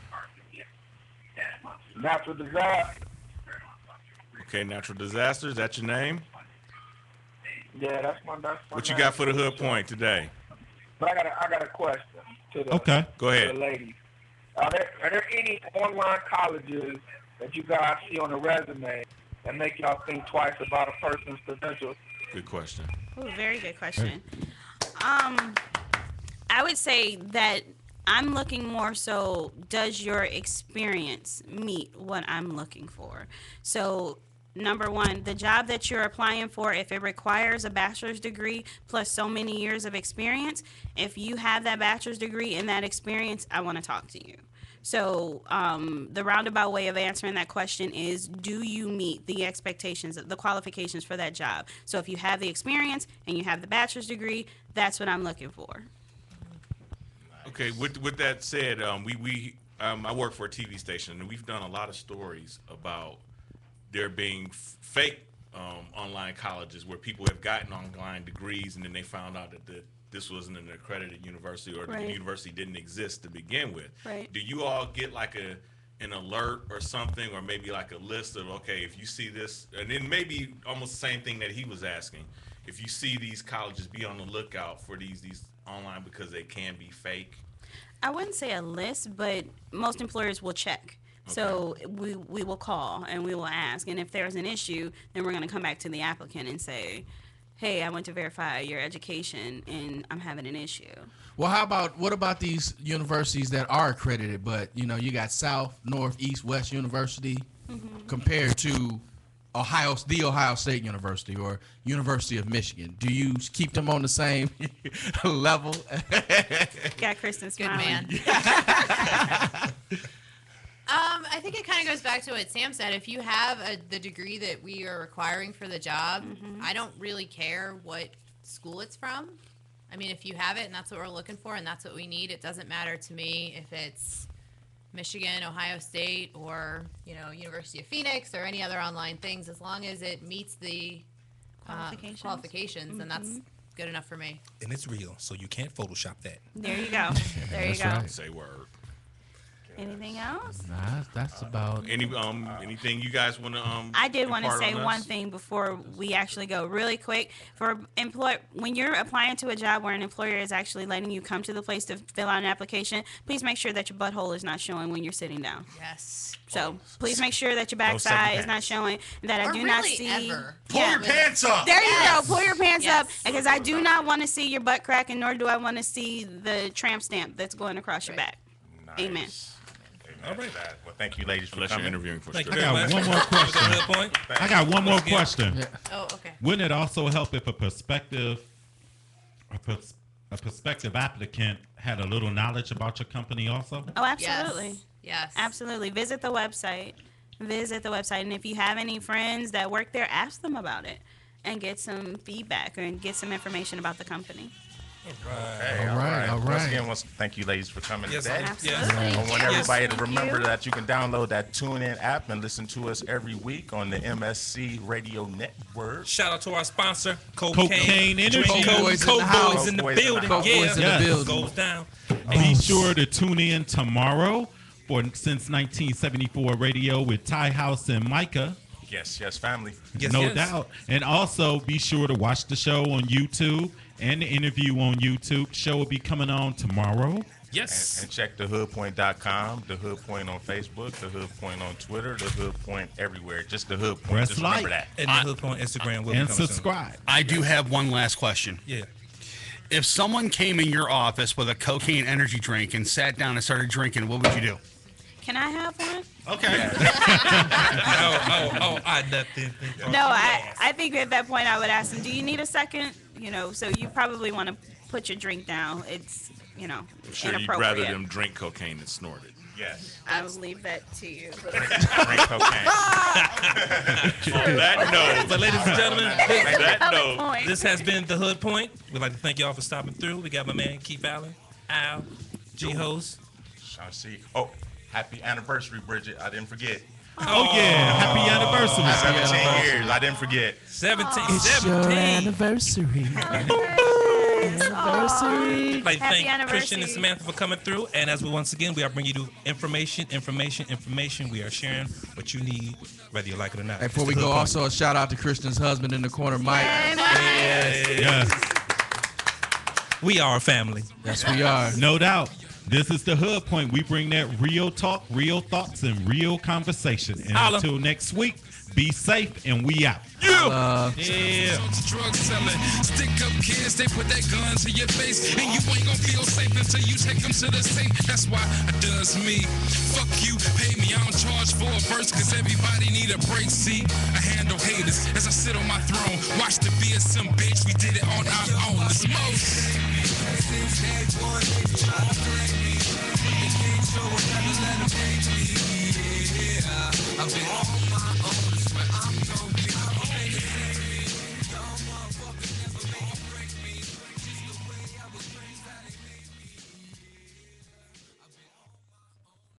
Natural disaster. Okay, Natural Disaster. Is that your name? Yeah, that's my. What you got for the Hood Point today? But I got a question to the. Okay. Go To ahead. the ladies. Are there any online colleges that you guys see on the resume that make y'all think twice about a person's credentials? Good question. Ooh, very good question. I would say that I'm looking more so, does your experience meet what I'm looking for? So, number one, the job that you're applying for, if it requires a bachelor's degree plus so many years of experience, if you have that bachelor's degree and that experience, I want to talk to you. So the roundabout way of answering that question is, do you meet the expectations, the qualifications for that job? So if you have the experience and you have the bachelor's degree, that's what I'm looking for. Okay, with that said, I work for a TV station, and we've done a lot of stories about there being fake online colleges where people have gotten online degrees, and then they found out that this wasn't an accredited university, or the university didn't exist to begin with. Right. Do you all get like an alert or something, or maybe like a list of, okay, if you see this, and then maybe almost the same thing that he was asking, if you see these colleges, be on the lookout for these online because they can be fake? I wouldn't say a list, but most employers will check. So we will call and we will ask, and if there's an issue, then we're going to come back to the applicant and say, hey, I went to verify your education and I'm having an issue. Well, what about these universities that are accredited, but you got South, North, East, West University compared to the Ohio State University or University of Michigan, do you keep them on the same level? Got Kristen smiling. Man. I think it kind of goes back to what Sam said. If you have the degree that we are requiring for the job, I don't really care what school it's from. I mean, if you have it and that's what we're looking for and that's what we need, it doesn't matter to me if it's Michigan, Ohio State, or, University of Phoenix or any other online things. As long as it meets the qualifications, then that's good enough for me. And it's real, so you can't Photoshop that. There you go. There you go. Right. Say word. Anything else? Nah, that's about Anything you guys want to I did want to impart say on one us? thing before we actually go really quick. For when you're applying to a job where an employer is actually letting you come to the place to fill out an application, please make sure that your butthole is not showing when you're sitting down. Yes. So please make sure that your backside is not showing, that I Or do not really see. ever. Pull your pants up. There you go. Pull your pants up, because I do not want to see your butt crack, and nor do I want to see the tramp stamp that's going across your back. Amen. All right. Well, thank you, ladies, for Unless coming. you're interviewing for I got one more question. I got one more question. Oh, okay. Wouldn't it also help if a prospective applicant had a little knowledge about your company also? Oh, absolutely. Yes. Absolutely. Visit the website. And if you have any friends that work there, ask them about it and get some feedback and get some information about the company. All right. Once again, thank you, ladies, for coming today. Absolutely. I want everybody to Thank remember you. that you can download that TuneIn app and listen to us every week on the MSC Radio Network. Shout out to our sponsor, Cocaine Energy. Coke Boys in the building. Goes down. Be sure to tune in tomorrow for Since 1974 Radio with Ty House and Micah. Yes, family. No doubt. And also be sure to watch the show on YouTube and the interview on YouTube. Show will be coming on tomorrow. Yes. And check thehoodpoint.com, The Hood Point on Facebook, The Hood Point on Twitter, The Hood Point everywhere. Just The Hood Point. Press Just remember like. that. And the Hood Point Instagram will And be coming subscribe. soon. I do have one last question. Yeah. If someone came in your office with a cocaine energy drink and sat down and started drinking, what would you do? Can I have one? Okay. No, I think at that point I would ask them, do you need a second? So you probably want to put your drink down. It's, I'm sure you'd inappropriate. rather them drink cocaine than snort it. Yes. I will leave that to you. Drink cocaine. On that note, But ladies and gentlemen, that note, this has been The Hood Point. We'd like to thank y'all for stopping through. We got my man Keith Allen, Al, G-Host. Sean C. Oh, happy anniversary, Bridget. I didn't forget. Oh, yeah. Happy anniversary. 17 years. I didn't forget. 17. anniversary. Like Happy thank anniversary. Christian and Samantha for coming through. And as we once again, we are bringing you information. We are sharing what you need, whether you like it or not. Before It's we The go, Hood Point. also a shout out to Christian's husband in the corner, Mike. Yes. We are a family. Yes, we are. No doubt. This is The Hood Point. We bring that real talk, real thoughts, and real conversation. And Holla. until next week, be safe and we out. Yeah. Drug selling, stick up kids, they put their guns in your face, and you ain't gonna feel safe until you take them to the safe. That's why it does me. Fuck you, pay me, I don't charge for a verse, cause everybody need a break. See, I handle haters as I sit on my throne. Watch the BSM, bitch, we did it on our own. It's most. I've been